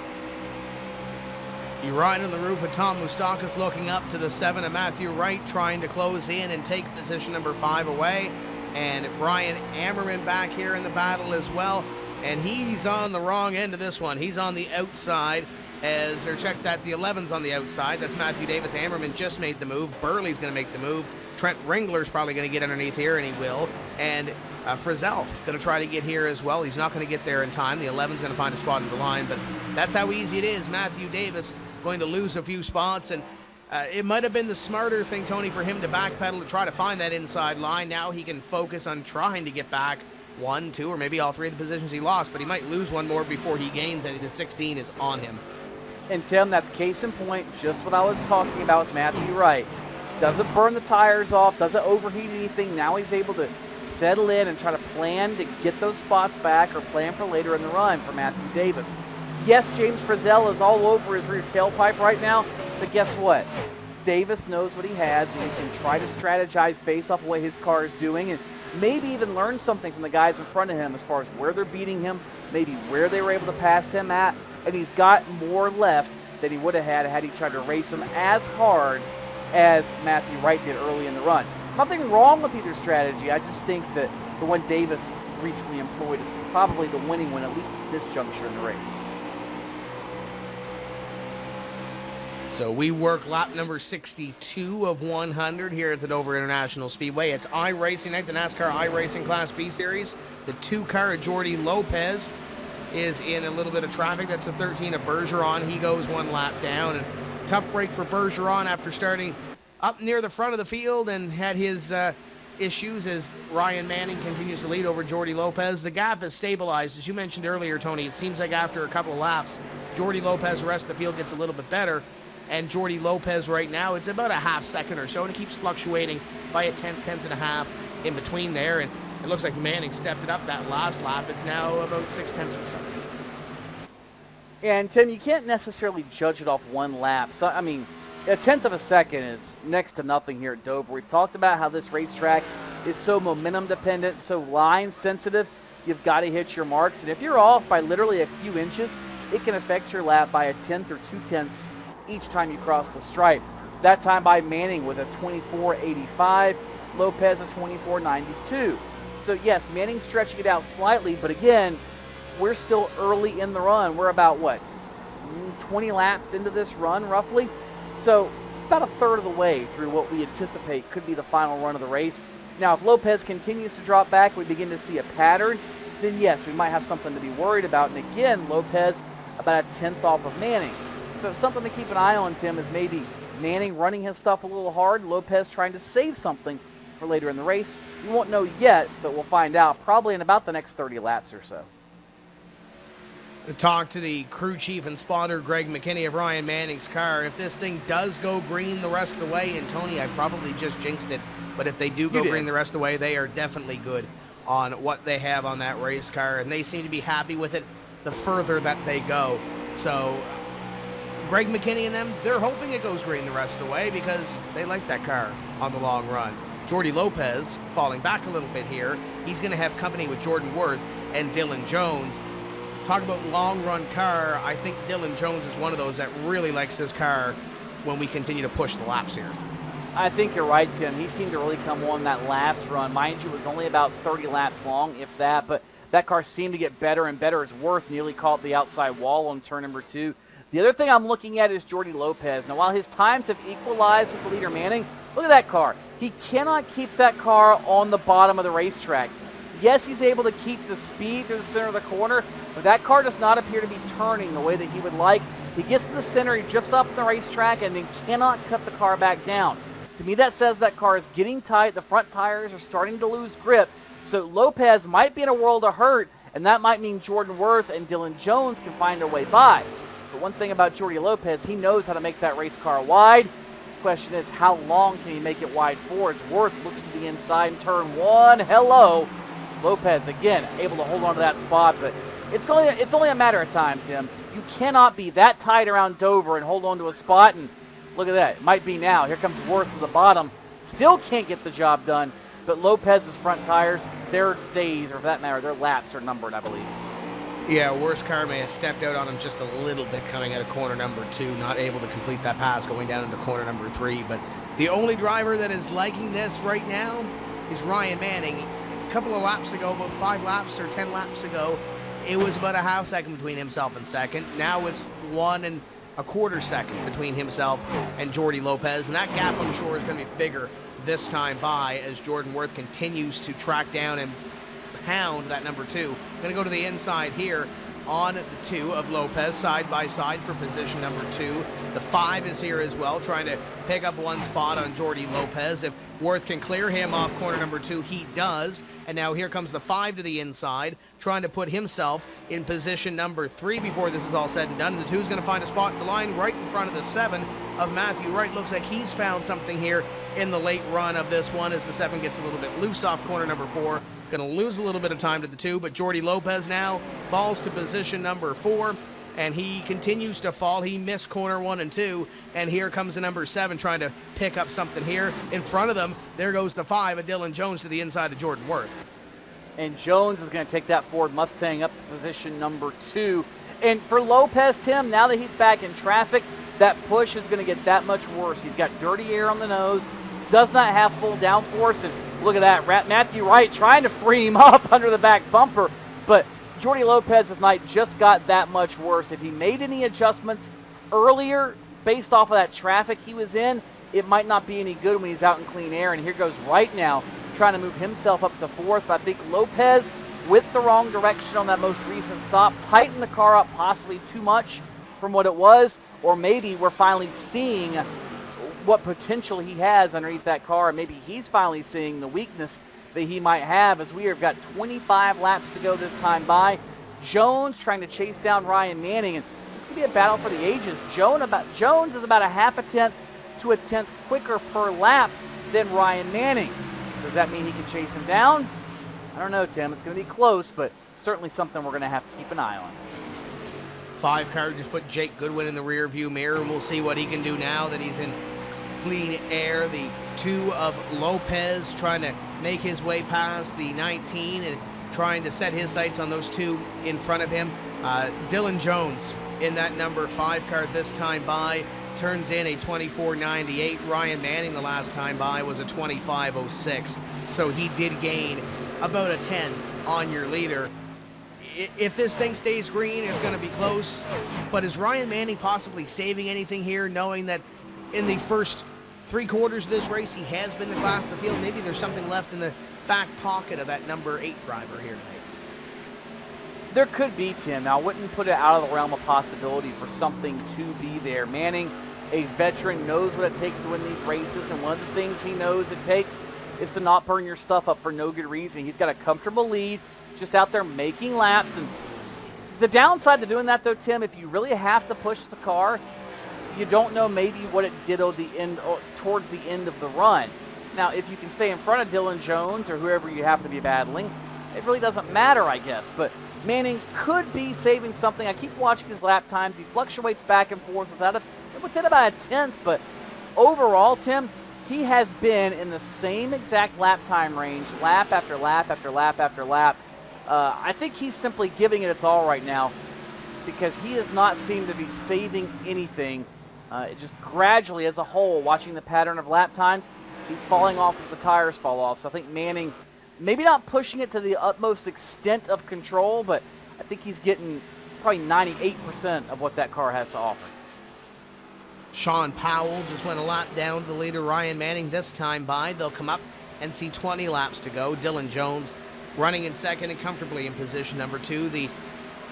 You're right on the roof of Tom Moustakis, looking up to the 7 of Matthew Wright, trying to close in and take position number 5 away. And Brian Ammerman back here in the battle as well. And he's on the wrong end of this one. He's on the outside, as they're checked that the 11's on the outside. That's Matthew Davis. Ammerman just made the move. Burley's going to make the move. Trent Ringler's probably going to get underneath here, and he will. And Frizzell going to try to get here as well. He's not going to get there in time. The 11's going to find a spot in the line, but that's how easy it is. Matthew Davis going to lose a few spots, and it might have been the smarter thing, Tony, for him to backpedal to try to find that inside line. Now he can focus on trying to get back 1, 2, or maybe all 3 of the positions he lost, but he might lose one more before he gains any. The 16 is on him. And Tim, that's case in point, just what I was talking about with Matthew Wright. Doesn't burn the tires off, doesn't overheat anything. Now he's able to settle in and try to plan to get those spots back or plan for later in the run for Matthew Davis. Yes, James Frizzell is all over his rear tailpipe right now, but guess what? Davis knows what he has, and he can try to strategize based off of what his car is doing and maybe even learn something from the guys in front of him as far as where they're beating him, maybe where they were able to pass him at, and he's got more left than he would have had he tried to race him as hard as Matthew Wright did early in the run. Nothing wrong with either strategy. I just think that the one Davis recently employed is probably the winning one, at least at this juncture in the race. So we work lap number 62 of 100 here at the Dover International Speedway. It's iRacing night, the NASCAR iRacing Class B Series. The 2-car of Jordy Lopez is in a little bit of traffic. That's the 13 of Bergeron. He goes 1 lap down. And tough break for Bergeron after starting up near the front of the field and had his issues as Ryan Manning continues to lead over Jordy Lopez. The gap has stabilized. As you mentioned earlier, Tony, it seems like after a couple of laps, Jordy Lopez, the rest of the field gets a little bit better. And Jordy Lopez right now, it's about a half second or so, and it keeps fluctuating by a tenth and a half in between there. And it looks like Manning stepped it up that last lap. It's now about 0.6 of a second. And Tim, you can't necessarily judge it off 1 lap. So, I mean, a tenth of a second is next to nothing here at Dover. We've talked about how this racetrack is so momentum dependent, so line sensitive. You've got to hit your marks. And if you're off by literally a few inches, it can affect your lap by a tenth or 2/10 each time you cross the stripe. That time by Manning with a 24.85, Lopez a 24.92. So yes, Manning stretching it out slightly, but again, we're still early in the run. We're about, 20 laps into this run, roughly? So about a third of the way through what we anticipate could be the final run of the race. Now, if Lopez continues to drop back, we begin to see a pattern, then yes, we might have something to be worried about. And again, Lopez about a tenth off of Manning. So something to keep an eye on, Tim, is maybe Manning running his stuff a little hard, Lopez trying to save something for later in the race. We won't know yet, but we'll find out probably in about the next 30 laps or so. Talk to the crew chief and spotter, Greg McKinney, of Ryan Manning's car. If this thing does go green the rest of the way, and Tony, I probably just jinxed it, but if they do go green the rest of the way, they are definitely good on what they have on that race car, and they seem to be happy with it the further that they go. So Greg McKinney and them, they're hoping it goes green the rest of the way because they like that car on the long run. Jordy Lopez falling back a little bit here. He's going to have company with Jordan Worth and Dylan Jones. Talk about long run car. I think Dylan Jones is one of those that really likes his car when we continue to push the laps here. I think you're right, Tim. He seemed to really come on that last run. Mind you, it was only about 30 laps long, if that, but that car seemed to get better and better as Worth nearly caught the outside wall on turn number 2. The other thing I'm looking at is Jordy Lopez. Now, while his times have equalized with the leader Manning, look at that car. He cannot keep that car on the bottom of the racetrack. Yes, he's able to keep the speed through the center of the corner, but that car does not appear to be turning the way that he would like. He gets to the center, he drifts up the racetrack, and then cannot cut the car back down. To me, that says that car is getting tight. The front tires are starting to lose grip. So Lopez might be in a world of hurt and that might mean Jordan Worth and Dylan Jones can find their way by. But one thing about Jordy Lopez, he knows how to make that race car wide. The question is, how long can he make it wide for? As Worth looks to the inside in turn 1. Hello. Lopez, again, able to hold on to that spot, but it's only a matter of time, Tim. You cannot be that tight around Dover and hold on to a spot, and look at that. It might be now. Here comes Worth to the bottom. Still can't get the job done, but Lopez's front tires, their days, or for that matter, their laps are numbered, I believe. Yeah, worst car may have stepped out on him just a little bit coming out of corner number 2, not able to complete that pass going down into corner number 3. But the only driver that is liking this right now is Ryan Manning. A couple of laps ago, about 5 laps or 10 laps ago, it was about a half second between himself and second. Now it's 1 1/4 second between himself and Jordy Lopez. And that gap, I'm sure, is going to be bigger this time by as Jordan Worth continues to track down and pound that number 2. Going to go to the inside here on the 2 of Lopez, side by side for position number 2. The 5 is here as well, trying to pick up one spot on Jordy Lopez. If Worth can clear him off corner number 2, he does. And now here comes the 5 to the inside, trying to put himself in position number 3 before this is all said and done. The 2 is going to find a spot in the line right in front of the 7 of Matthew Wright. Looks like he's found something here in the late run of this one as the 7 gets a little bit loose off corner number 4. Going to lose a little bit of time to the 2, but Jordy Lopez now falls to position number 4, and he continues to fall. He missed corner 1 and 2, and here comes the number 7 trying to pick up something here. In front of them, there goes the 5 of Dylan Jones to the inside of Jordan Worth. And Jones is going to take that Ford Mustang up to position number 2. And for Lopez, Tim, now that he's back in traffic, that push is going to get that much worse. He's got dirty air on the nose, does not have full downforce, and look at that. Matthew Wright trying to free him up under the back bumper, but Jordy Lopez's night just got that much worse. If he made any adjustments earlier based off of that traffic he was in, it might not be any good when he's out in clean air. And here goes Wright now trying to move himself up to 4th. But I think Lopez, with the wrong direction on that most recent stop, tightened the car up possibly too much from what it was, or maybe we're finally seeing what potential he has underneath that car, and maybe he's finally seeing the weakness that he might have, as we have got 25 laps to go this time by. Jones trying to chase down Ryan Manning, and this could be a battle for the ages. Jones is about a half a tenth to a tenth quicker per lap than Ryan Manning. Does that mean he can chase him down? I don't know, Tim. It's going to be close, but certainly something we're going to have to keep an eye on. 5 car just put Jake Goodwin in the rear view mirror, and we'll see what he can do now that he's in clean air. The 2 of Lopez trying to make his way past the 19 and trying to set his sights on those 2 in front of him. Dylan Jones in that number 5 car this time by turns in a 24.98. Ryan Manning the last time by was a 25.06. So he did gain about a tenth on your leader. If this thing stays green, it's going to be close. But is Ryan Manning possibly saving anything here, knowing that in the first 3 quarters of this race, he has been the class of the field? Maybe there's something left in the back pocket of that number 8 driver here tonight. There could be, Tim. Now, I wouldn't put it out of the realm of possibility for something to be there. Manning, a veteran, knows what it takes to win these races, and one of the things he knows it takes is to not burn your stuff up for no good reason. He's got a comfortable lead, just out there making laps. And the downside to doing that, though, Tim, if you really have to push the car, you don't know maybe what it did towards the end of the run. Now, if you can stay in front of Dylan Jones or whoever you happen to be battling, it really doesn't matter, I guess. But Manning could be saving something. I keep watching his lap times. He fluctuates back and forth within about a tenth. But overall, Tim, he has been in the same exact lap time range, lap after lap after lap after lap. I think he's simply giving it its all right now because he does not seem to be saving anything. Just gradually as a whole, watching the pattern of lap times, he's falling off as the tires fall off. So I think Manning, maybe not pushing it to the utmost extent of control, but I think he's getting probably 98% of what that car has to offer. Sean Powell just went a lap down to the leader, Ryan Manning, this time by. They'll come up and see 20 laps to go. Dylan Jones running in second and comfortably in position number 2. The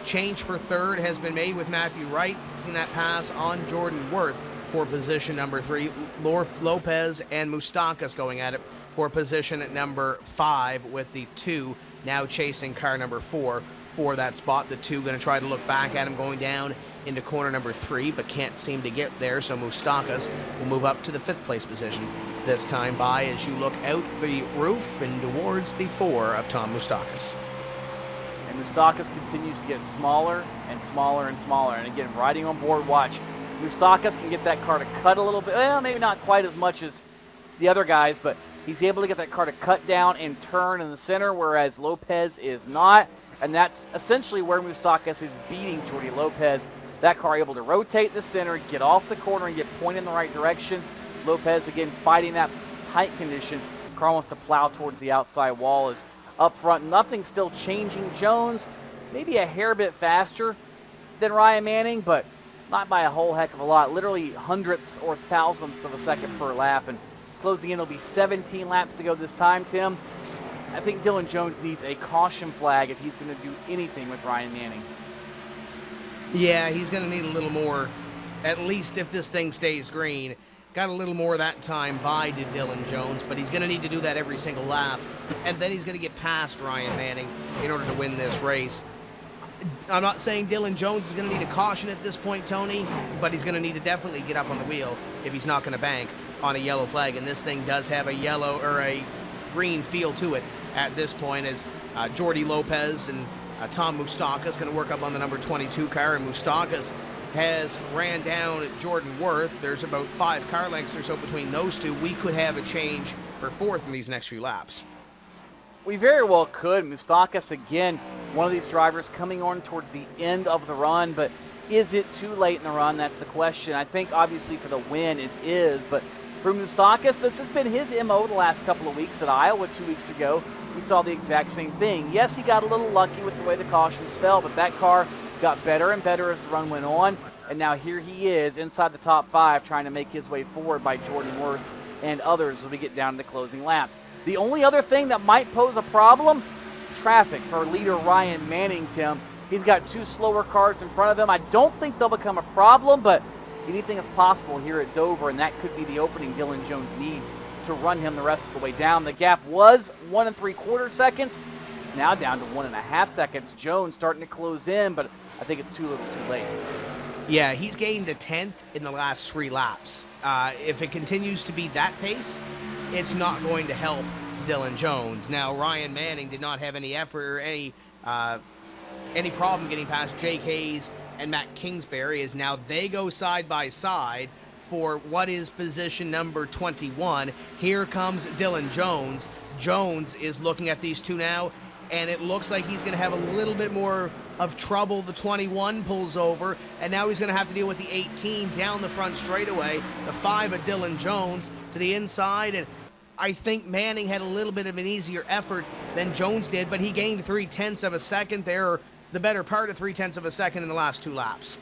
change for third has been made with Matthew Wright taking that pass on Jordan Worth for position number 3. Lopez and Mustakas going at it for position at number 5, with the 2 now chasing car number 4 for that spot. The two going to try to look back at him going down into corner number 3, but can't seem to get there, so Moustakas will move up to the 5th place position this time by as you look out the roof and towards the 4 of Tom Moustakas. And Moustakas continues to get smaller and smaller and smaller. And again, riding on board, watch. Moustakas can get that car to cut a little bit. Well, maybe not quite as much as the other guys, but he's able to get that car to cut down and turn in the center, whereas Lopez is not. And that's essentially where Moustakas is beating Jordi Lopez. That car able to rotate the center, get off the corner, and get pointed in the right direction. Lopez, again, fighting that tight condition. Car wants to plow towards the outside wall. Is up front, nothing still changing. Jones, maybe a hair bit faster than Ryan Manning, but not by a whole heck of a lot. Literally hundredths or thousandths of a second per lap. And closing in, it'll be 17 laps to go this time, Tim. I think Dylan Jones needs a caution flag if he's going to do anything with Ryan Manning. Yeah, he's going to need a little more, at least if this thing stays green. Got a little more that time by to Dylan Jones, but he's going to need to do that every single lap. And then he's going to get past Ryan Manning in order to win this race. I'm not saying Dylan Jones is going to need a caution at this point, Tony, but he's going to need to definitely get up on the wheel if he's not going to bank on a yellow flag. And this thing does have a yellow or a green feel to it at this point, as Jordi Lopez and Tom Moustakas going to work up on the number 22 car, and Moustakas has ran down Jordan Worth. There's about 5 car lengths or so between those two. We could have a change for 4th in these next few laps. We very well could. Moustakas, again, one of these drivers coming on towards the end of the run, but is it too late in the run? That's the question. I think, obviously, for the win, it is, but for Moustakas, this has been his MO the last couple of weeks. At Iowa 2 weeks ago, we saw the exact same thing. Yes, he got a little lucky with the way the cautions fell, but that car got better and better as the run went on, and now here he is inside the top 5 trying to make his way forward by Jordan Worth and others as we get down to the closing laps. The only other thing that might pose a problem, traffic for leader Ryan Manning, Tim. He's got 2 slower cars in front of him. I don't think they'll become a problem, but anything is possible here at Dover, and that could be the opening Dylan Jones needs to run him the rest of the way down. The gap was 1 3/4 seconds. It's now down to 1.5 seconds. Jones starting to close in, but I think it's too little too late. Yeah, he's gained a 10th in the last 3 laps. If it continues to be that pace, it's not going to help Dylan Jones. Now, Ryan Manning did not have any effort or any problem getting past Jake Hayes and Matt Kingsbury, as now they go side by side for what is position number 21. Here comes Dylan Jones. Jones is looking at these two now, and it looks like he's going to have a little bit more of trouble. The 21 pulls over, and now he's going to have to deal with the 18 down the front straightaway. The 5 of Dylan Jones to the inside, and I think Manning had a little bit of an easier effort than Jones did, but he gained 0.3 of a second there, or the better part of 0.3 of a second in the last 2 laps.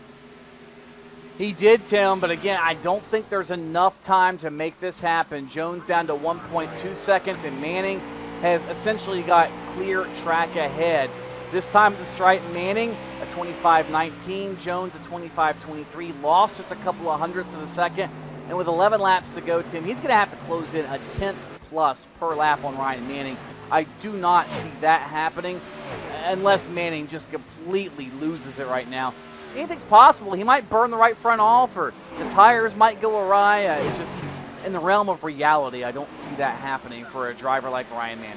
He did, Tim, but again, I don't think there's enough time to make this happen. Jones down to 1.2 seconds, and Manning has essentially got clear track ahead. This time at the stripe, Manning a 25.19, Jones a 25.23, lost just a couple of hundredths of a second. And with 11 laps to go, Tim, he's going to have to close in a 10th plus per lap on Ryan Manning. I do not see that happening unless Manning just completely loses it right now. Anything's possible. He might burn the right front off, or the tires might go awry. It's just in the realm of reality, I don't see that happening for a driver like Ryan Manning.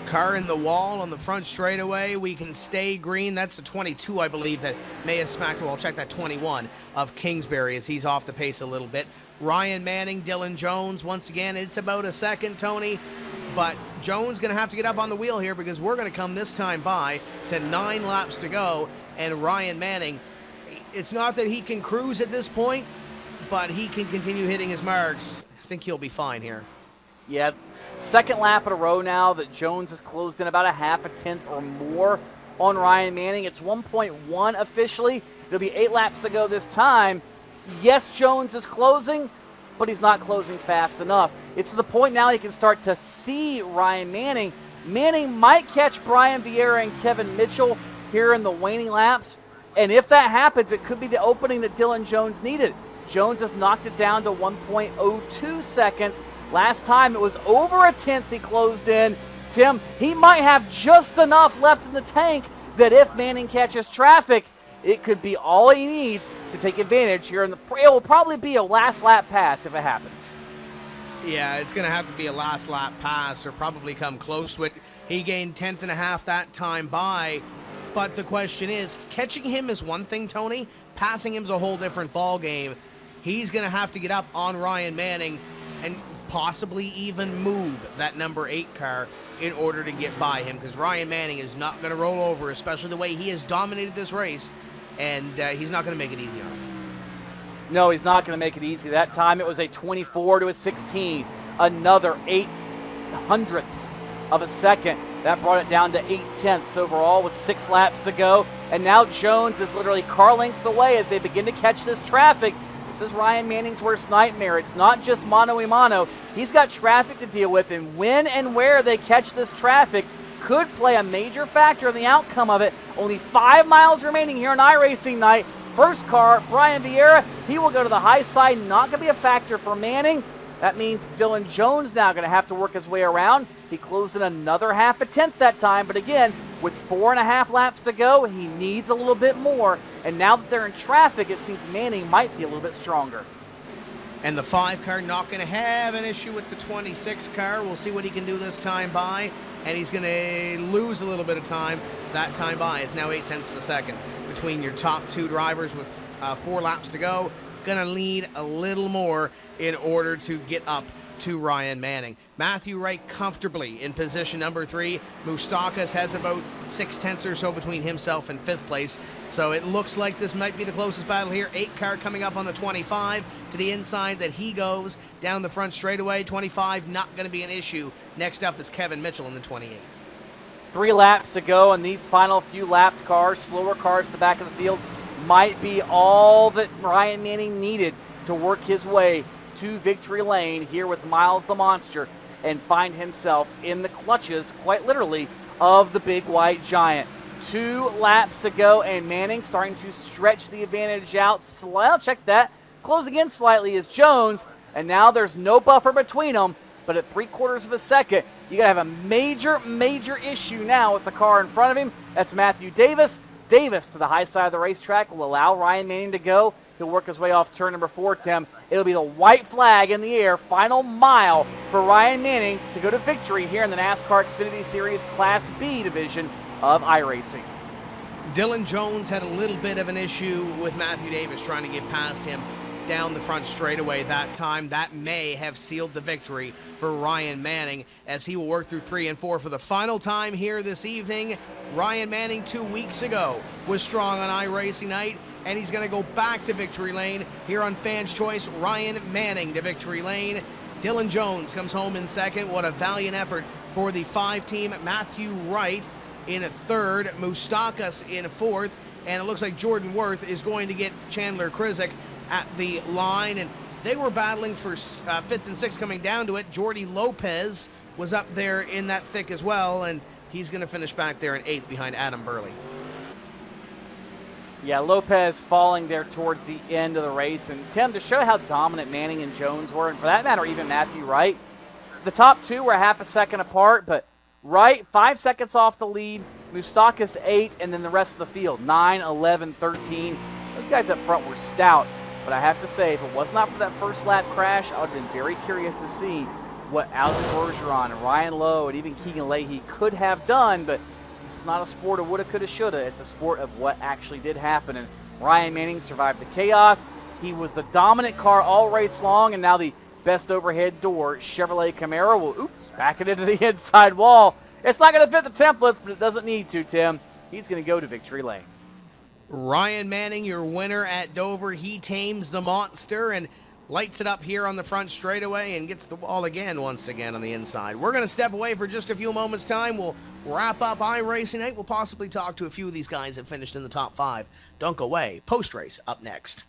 Car in the wall on the front straightaway. We can stay green. That's the 22, I believe, that may have smacked the wall. Check that 21 of Kingsbury as he's off the pace a little bit. Ryan Manning, Dylan Jones, once again, it's about a second, Tony. But Jones going to have to get up on the wheel here, because we're going to come this time by to 9 laps to go. And Ryan Manning, it's not that he can cruise at this point, but he can continue hitting his marks. I think he'll be fine here. Yeah, second lap in a row now that Jones has closed in about a 0.5 tenth or more on Ryan Manning. It's 1.1 officially. It'll be 8 laps to go this time. Yes, Jones is closing, but he's not closing fast enough. It's to the point now he can start to see Ryan Manning. Manning might catch Brian Vieira and Kevin Mitchell here in the waning laps. And if that happens, it could be the opening that Dylan Jones needed. Jones has knocked it down to 1.02 seconds. Last time it was over a 10th he closed in. Tim, he might have just enough left in the tank that if Manning catches traffic, it could be all he needs to take advantage here. It will probably be a last lap pass if it happens. Yeah, it's going to have to be a last lap pass or probably come close to it. He gained 10th and a half that time by. But the question is, catching him is one thing, Tony. Passing him is a whole different ball game. He's going to have to get up on Ryan Manning and possibly even move that number 8 car in order to get by him, because Ryan Manning is not going to roll over, especially the way he has dominated this race, and he's not going to make it easy on him. No, he's not going to make it easy. That time it was a 24 to a 16, another 0.08 of a second. That brought it down to 0.8 overall with 6 laps to go. And now Jones is literally car lengths away as they begin to catch this traffic. This is Ryan Manning's worst nightmare. It's not just mano-a-mano. He's got traffic to deal with, and when and where they catch this traffic could play a major factor in the outcome of it. Only 5 miles remaining here on iRacing night. First car, Brian Vieira, he will go to the high side. Not going to be a factor for Manning. That means Dylan Jones now going to have to work his way around. He closed in another 0.5 that time, but again, with 4.5 laps to go, he needs a little bit more. And now that they're in traffic, it seems Manning might be a little bit stronger. And the 5 car not going to have an issue with the 26 car. We'll see what he can do this time by. And he's going to lose a little bit of time that time by. It's now 0.8 of a second between your top 2 drivers with 4 laps to go. Going to lead a little more in order to get up to Ryan Manning. Matthew Wright comfortably in position number 3. Moustakas has about 0.6 or so between himself and 5th place. So it looks like this might be the closest battle here. 8 car coming up on the 25 to the inside that he goes down the front straightaway. 25 not going to be an issue. Next up is Kevin Mitchell in the 28. 3 laps to go, and these final few lapped cars, slower cars at the back of the field, might be all that Ryan Manning needed to work his way to victory lane here with Miles the Monster and find himself in the clutches, quite literally, of the big white giant. 2 laps to go, and Manning starting to stretch the advantage out. Well, check that. Closing in slightly is Jones, and now there's no buffer between them, but at 0.75 of a second, you got to have a major issue now with the car in front of him. That's Matthew Davis. Davis to the high side of the racetrack will allow Ryan Manning to go. He'll work his way off turn number 4, Tim. It'll be the white flag in the air, final mile for Ryan Manning to go to victory here in the NASCAR Xfinity Series Class B division of iRacing. Dylan Jones had a little bit of an issue with Matthew Davis trying to get past him down the front straightaway that time. That may have sealed the victory for Ryan Manning as he will work through 3 and 4 for the final time here this evening. Ryan Manning 2 weeks ago was strong on iRacing night, and he's going to go back to victory lane here on Fans Choice. Ryan Manning to victory lane. Dylan Jones comes home in second. What a valiant effort for the 5-team. Matthew Wright in 3rd, Moustakas in 4th, and it looks like Jordan Worth is going to get Chandler Krizik at the line, and they were battling for 5th and 6th coming down to it. Jordy Lopez was up there in that thick as well, and he's going to finish back there in 8th behind Adam Burley. Yeah, Lopez falling there towards the end of the race. And Tim, to show how dominant Manning and Jones were, and for that matter even Matthew Wright, the top 2 were 0.5 second apart, but Wright 5 seconds off the lead, Moustakas 8, and then the rest of the field 9, 11, 13. Those guys up front were stout. But I have to say, if it was not for that first lap crash, I would have been very curious to see what Alex Bergeron and Ryan Lowe and even Keegan Leahy could have done. But this is not a sport of woulda, coulda, shoulda. It's a sport of what actually did happen. And Ryan Manning survived the chaos. He was the dominant car all race long, and now the best overhead door Chevrolet Camaro will, back it into the inside wall. It's not going to fit the templates, but it doesn't need to, Tim. He's going to go to victory lane. Ryan Manning, your winner at Dover. He tames the monster and lights it up here on the front straightaway and gets the wall again once again on the inside. We're going to step away for just a few moments' time. We'll wrap up iRacing night. We'll possibly talk to a few of these guys that finished in the top 5. Don't go away. Post-race up next.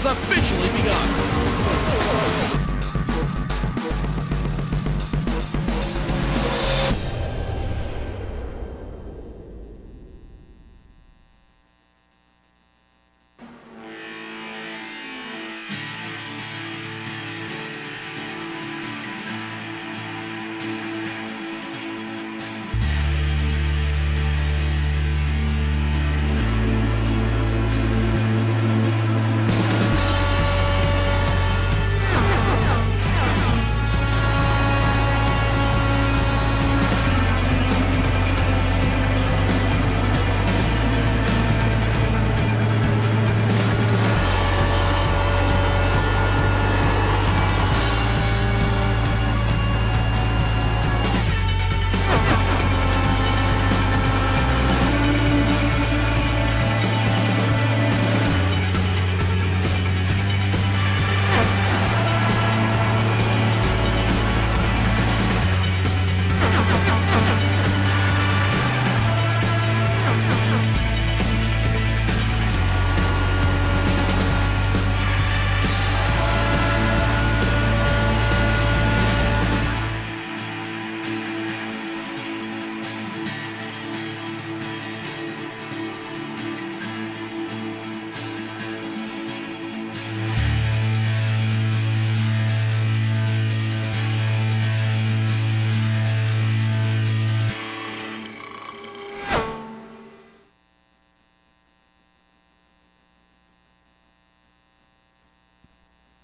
has officially begun.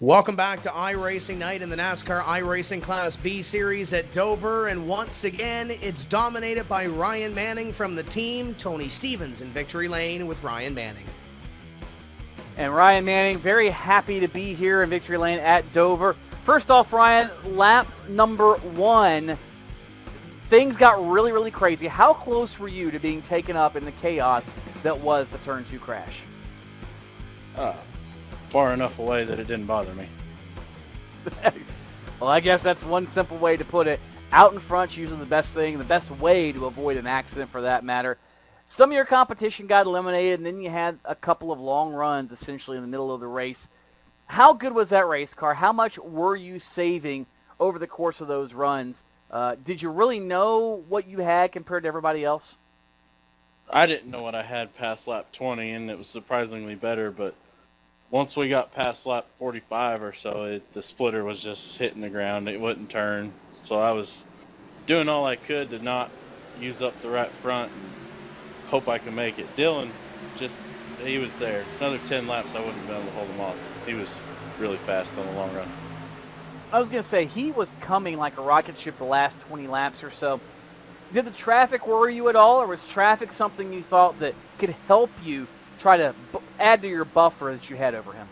Welcome back to iRacing Night in the NASCAR iRacing Class B Series at Dover, and once again, it's dominated by Ryan Manning from the team, Tony Stevens in victory lane with Ryan Manning. And Ryan Manning, very happy to be here in victory lane at Dover. First off, Ryan, lap number 1, things got really, really crazy. How close were you to being taken up in the chaos that was the Turn 2 crash? Far enough away that it didn't bother me. Well, I guess that's one simple way to put it. Out in front's usually the best thing, the best way to avoid an accident for that matter. Some of your competition got eliminated, and then you had a couple of long runs essentially in the middle of the race. How good was that race car? How much were you saving over the course of those runs? Did you really know what you had compared to everybody else? I didn't know what I had past lap 20, and it was surprisingly better, but once we got past lap 45 or so, the splitter was just hitting the ground. It wouldn't turn. So I was doing all I could to not use up the right front and hope I can make it. Dylan, he was there. Another 10 laps, I wouldn't have been able to hold him off. He was really fast on the long run. I was going to say, he was coming like a rocket ship the last 20 laps or so. Did the traffic worry you at all, or was traffic something you thought that could help you try to add to your buffer that you had over him?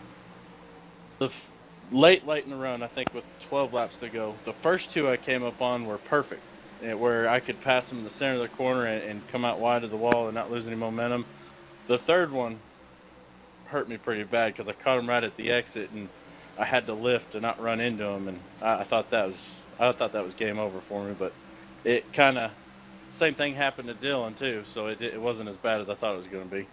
Late in the run, I think with 12 laps to go, the first 2 I came up on were perfect, where I could pass him in the center of the corner and come out wide of the wall and not lose any momentum. The third one hurt me pretty bad because I caught him right at the exit and I had to lift and not run into him, and I thought that was game over for me. But it kind of same thing happened to Dylan too, so it wasn't as bad as I thought it was going to be.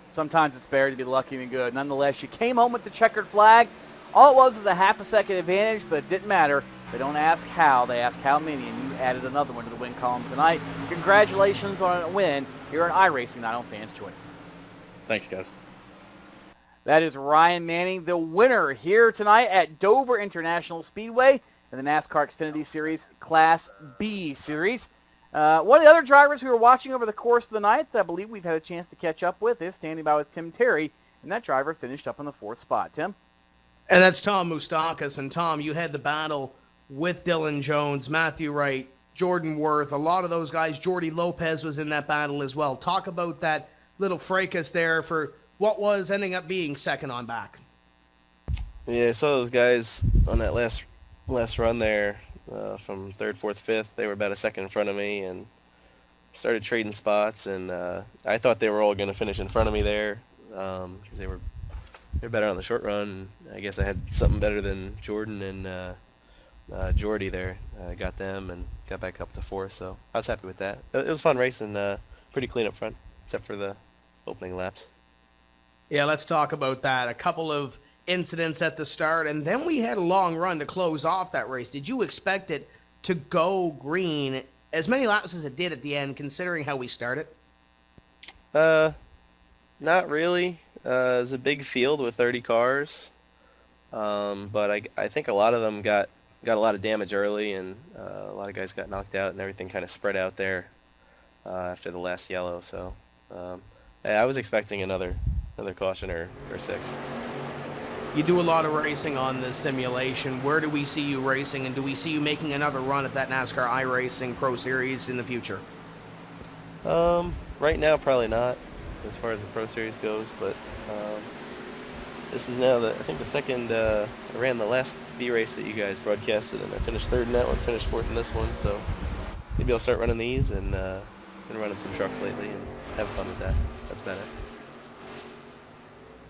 Sometimes it's better to be lucky than good. Nonetheless, you came home with the checkered flag. All it was a half a second advantage, but it didn't matter. They don't ask how, they ask how many, and you added another one to the win column tonight. Congratulations on a win here on iRacing Night on Fans Choice. Thanks, guys. That is Ryan Manning, the winner here tonight at Dover International Speedway in the NASCAR Xfinity Series Class B Series. One of the other drivers who were watching over the course of the night that I believe we've had a chance to catch up with is standing by with Tim Terry, and that driver finished up in the 4th spot. Tim? And that's Tom Moustakas. And Tom, you had the battle with Dylan Jones, Matthew Wright, Jordan Worth, a lot of those guys. Jordy Lopez was in that battle as well. Talk about that little fracas there for what was ending up being second on back. Yeah, I saw those guys on that last run there from 3rd, 4th, 5th. They were about a second in front of me and started trading spots. And I thought they were all going to finish in front of me there because they were better on the short run. I guess I had something better than Jordan and Jordy there. I got them and got back up to 4th, so I was happy with that. It was fun racing, pretty clean up front, except for the opening laps. Yeah, let's talk about that. A couple of incidents at the start, and then we had a long run to close off that race. Did you expect it to go green as many laps as it did at the end, considering how we started? Uh, Not really. It was a big field with 30 cars, but I think a lot of them got a lot of damage early, and a lot of guys got knocked out, and everything kind of spread out there after the last yellow. So yeah, I was expecting another caution or six. You do a lot of racing on this simulation. Where do we see you racing, and do we see you making another run at that NASCAR iRacing Pro Series in the future? Right now, probably not, as far as the Pro Series goes, but this is now I think the second. I ran the last B race that you guys broadcasted, and I finished third in that one, finished fourth in this one. So maybe I'll start running these, and been running some trucks lately and have fun with that. That's about it.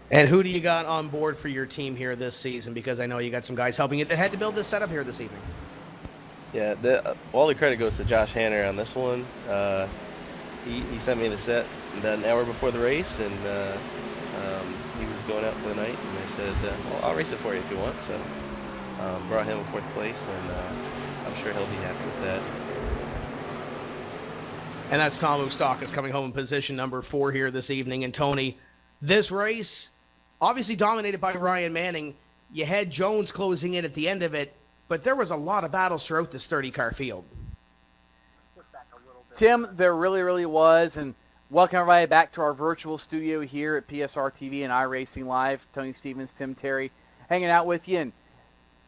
And who do you got on board for your team here this season? Because I know you got some guys helping you that had to build this setup here this evening. Yeah, all the credit goes to Josh Hanner on this one. He sent me the set about an hour before the race, and he was going out for the night, and I said, well, I'll race it for you if you want. So brought him in fourth place, and I'm sure he'll be happy with that. And that's Tom Oustakas coming home in position number 4 here this evening. And Tony, this race, obviously dominated by Ryan Manning. You had Jones closing in at the end of it, but there was a lot of battles throughout this 30-car field. Tim, there really, really was. And welcome everybody back to our virtual studio here at PSR TV and iRacing Live. Tony Stevens, Tim Terry, hanging out with you. And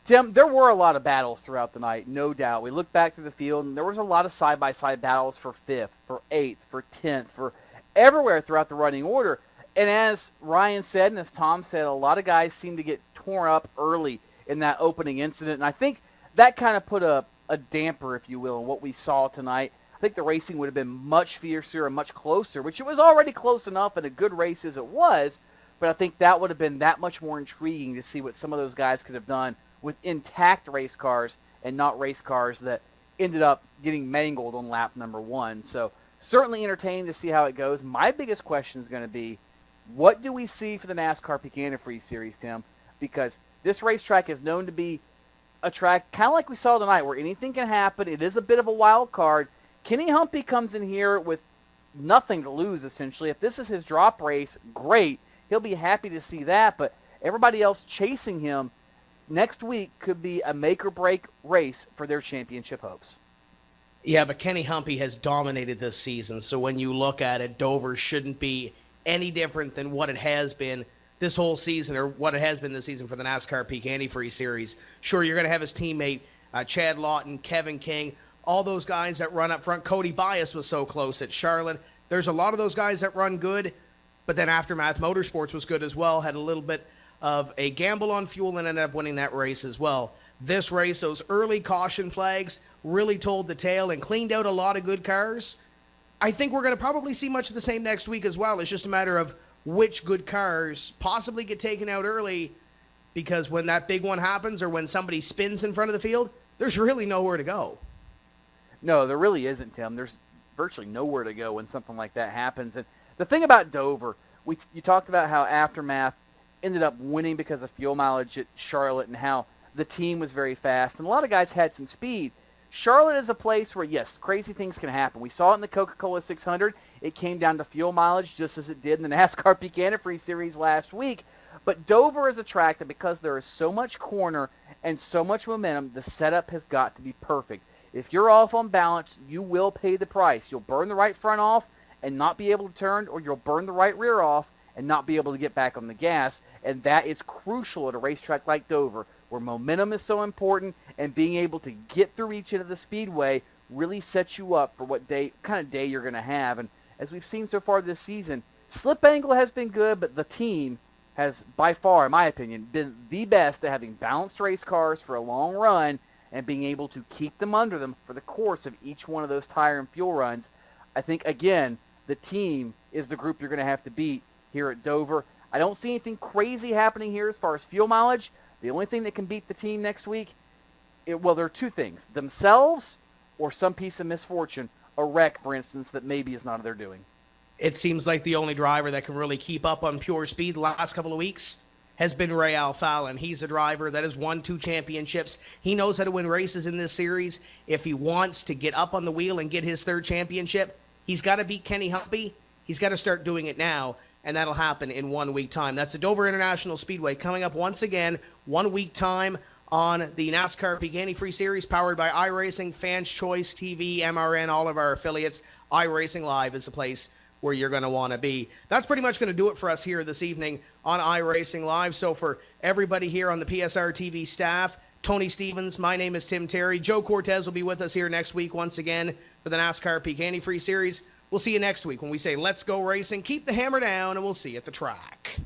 Tim, there were a lot of battles throughout the night, no doubt. We looked back through the field, and there was a lot of side-by-side battles for 5th, for 8th, for 10th, for everywhere throughout the running order. And as Ryan said, and as Tom said, a lot of guys seemed to get torn up early in that opening incident. And I think that kind of put a damper, if you will, on what we saw tonight. I think the racing would have been much fiercer and much closer, which it was already close enough and a good race as it was. But I think that would have been that much more intriguing to see what some of those guys could have done with intact race cars and not race cars that ended up getting mangled on lap number 1. So certainly entertaining to see how it goes. My biggest question is going to be, what do we see for the NASCAR Pecan Free Series, Tim? Because this racetrack is known to be a track kind of like we saw tonight where anything can happen. It is a bit of a wild card. Kenny Humpy comes in here with nothing to lose, essentially. If this is his drop race, great. He'll be happy to see that. But everybody else chasing him next week could be a make-or-break race for their championship hopes. Yeah, but Kenny Humpy has dominated this season. So when you look at it, Dover shouldn't be any different than what it has been this whole season, or what it has been this season for the NASCAR Pecan Free Series. Sure, you're going to have his teammate Chad Lawton, Kevin King, all those guys that run up front. Cody Bias was so close at Charlotte. There's a lot of those guys that run good, but then Aftermath Motorsports was good as well, had a little bit of a gamble on fuel and ended up winning that race as well. This race, those early caution flags really told the tale and cleaned out a lot of good cars. I think we're going to probably see much of the same next week as well. It's just a matter of which good cars possibly get taken out early, because when that big one happens or when somebody spins in front of the field, there's really nowhere to go. No, there really isn't, Tim. There's virtually nowhere to go when something like that happens. And the thing about Dover, you talked about how Aftermath ended up winning because of fuel mileage at Charlotte and how the team was very fast. And a lot of guys had some speed. Charlotte is a place where, yes, crazy things can happen. We saw it in the Coca-Cola 600. It came down to fuel mileage just as it did in the NASCAR Pecan Free Series last week. But Dover is a track that, because there is so much corner and so much momentum, the setup has got to be perfect. If you're off on balance, you will pay the price. You'll burn the right front off and not be able to turn, or you'll burn the right rear off and not be able to get back on the gas. And that is crucial at a racetrack like Dover, where momentum is so important, and being able to get through each end of the speedway really sets you up for what kind of day you're going to have. And as we've seen so far this season, slip angle has been good, but the team has, by far, in my opinion, been the best at having balanced race cars for a long run and being able to keep them under them for the course of each one of those tire and fuel runs. I think, again, the team is the group you're going to have to beat here at Dover. I don't see anything crazy happening here as far as fuel mileage. The only thing that can beat the team next week, well, there are two things: themselves or some piece of misfortune, a wreck, for instance, that maybe is not their doing. it seems like the only driver that can really keep up on pure speed the last couple of weeks has been Ray Alfalin. He's a driver that has won 2 championships. He knows how to win races in this series. If he wants to get up on the wheel and get his 3rd championship, he's got to beat Kenny Humpy. He's got to start doing it now, and that'll happen in 1 week time. That's the Dover International Speedway coming up once again, 1 week time on the NASCAR Peak Antifreeze Series, powered by iRacing, Fans Choice TV, MRN, all of our affiliates. iRacing Live is the place where you're going to want to be. That's pretty much going to do it for us here this evening on iRacing Live. So for everybody here on the PSR TV staff, Tony Stevens, my name is Tim Terry. Joe Cortez will be with us here next week once again for the NASCAR Peak Antifreeze Series. We'll see you next week when we say, let's go racing. Keep the hammer down, and we'll see you at the track.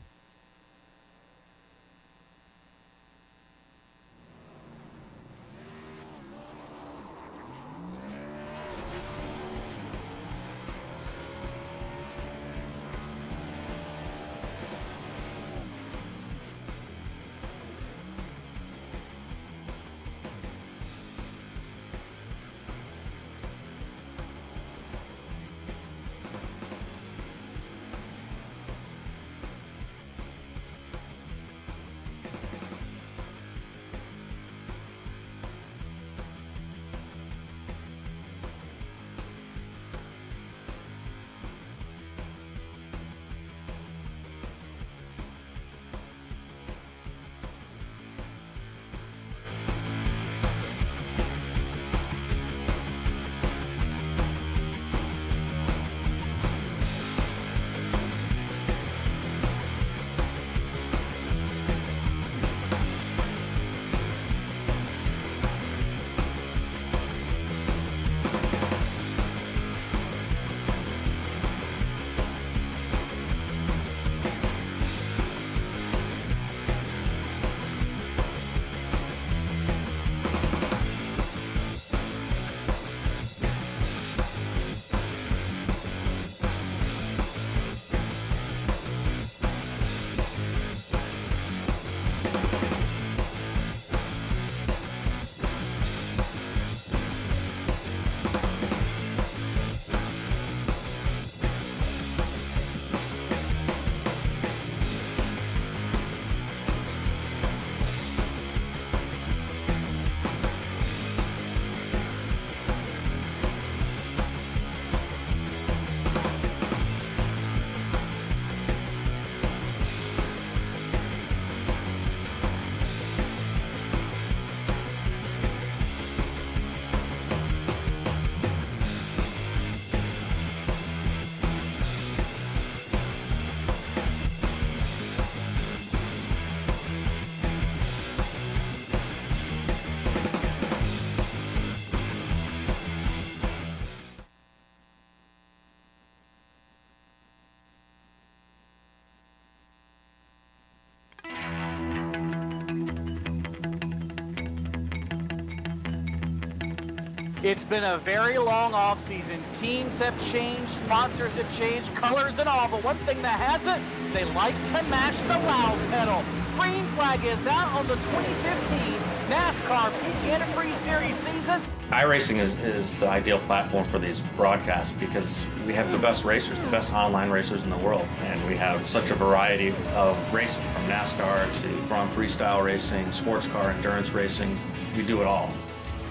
It's been a very long offseason. Teams have changed, sponsors have changed, colors and all, but one thing that hasn't, they like to mash the loud pedal. Green flag is out on the 2015 NASCAR Peak Antifreeze Series season. iRacing is the ideal platform for these broadcasts because we have the best racers, the best online racers in the world, and we have such a variety of racing, from NASCAR to Grand Prix style racing, sports car, endurance racing. We do it all.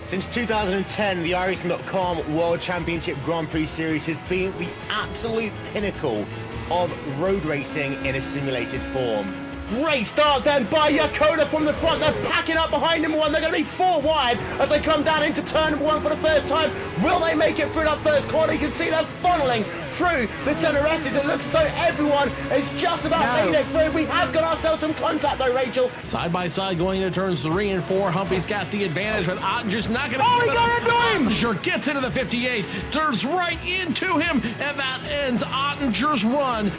Since 2010, the iRacing.com World Championship Grand Prix Series has been the absolute pinnacle of road racing in a simulated form. Great start then by Yakoda from the front. They're packing up behind number one. They're going to be 4 wide as they come down into turn number 1 for the first time. Will they make it through that first corner? You can see them funneling through the center S's. It looks as though everyone is just about made it through. We have got ourselves some contact though, Rachel. Side by side going into turns 3 and 4. Humpy's got the advantage, but Ottinger's not going to. Oh, he got into him! Ottinger gets into the 58, turns right into him, and that ends Ottinger's run.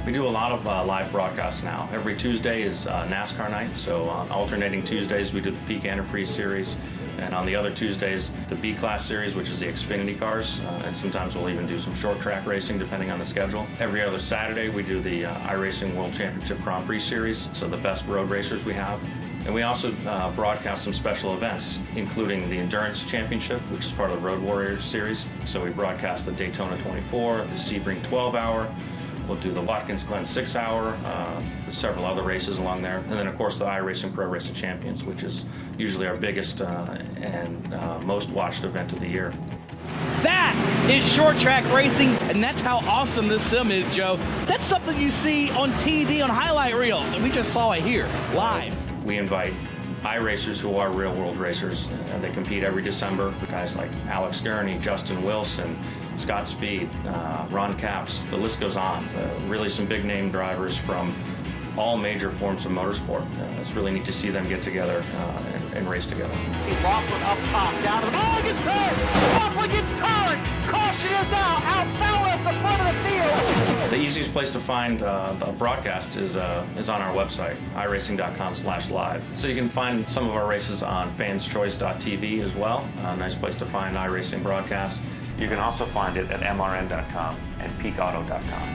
We do a lot of live broadcasts now. Every Tuesday is NASCAR night, so on alternating Tuesdays we do the Peak Antifreeze Series. And on the other Tuesdays, the B-Class Series, which is the Xfinity cars, and sometimes we'll even do some short track racing depending on the schedule. Every other Saturday, we do the iRacing World Championship Grand Prix Series, so the best road racers we have. And we also broadcast some special events, including the Endurance Championship, which is part of the Road Warrior Series. So we broadcast the Daytona 24, the Sebring 12-hour, we'll do the Watkins Glen 6-hour, several other races along there. And then, of course, the iRacing Pro Racing Champions, which is usually our biggest and most watched event of the year. That is short track racing, and that's how awesome this sim is, Joe. That's something you see on TV on highlight reels, and we just saw it here, live. We invite iRacers who are real-world racers, and they compete every December. Guys like Alex Gurney, Justin Wilson, Scott Speed, Ron Capps, the list goes on. Really some big-name drivers from all major forms of motorsport. It's really neat to see them get together and race together. See Laughlin up top, down to the ball, gets turned! Laughlin gets turned! Caution is out foul at the front of the field! The easiest place to find the broadcast is on our website, iracing.com/live. So you can find some of our races on fanschoice.tv as well. A nice place to find iRacing broadcasts. You can also find it at mrn.com and peakauto.com.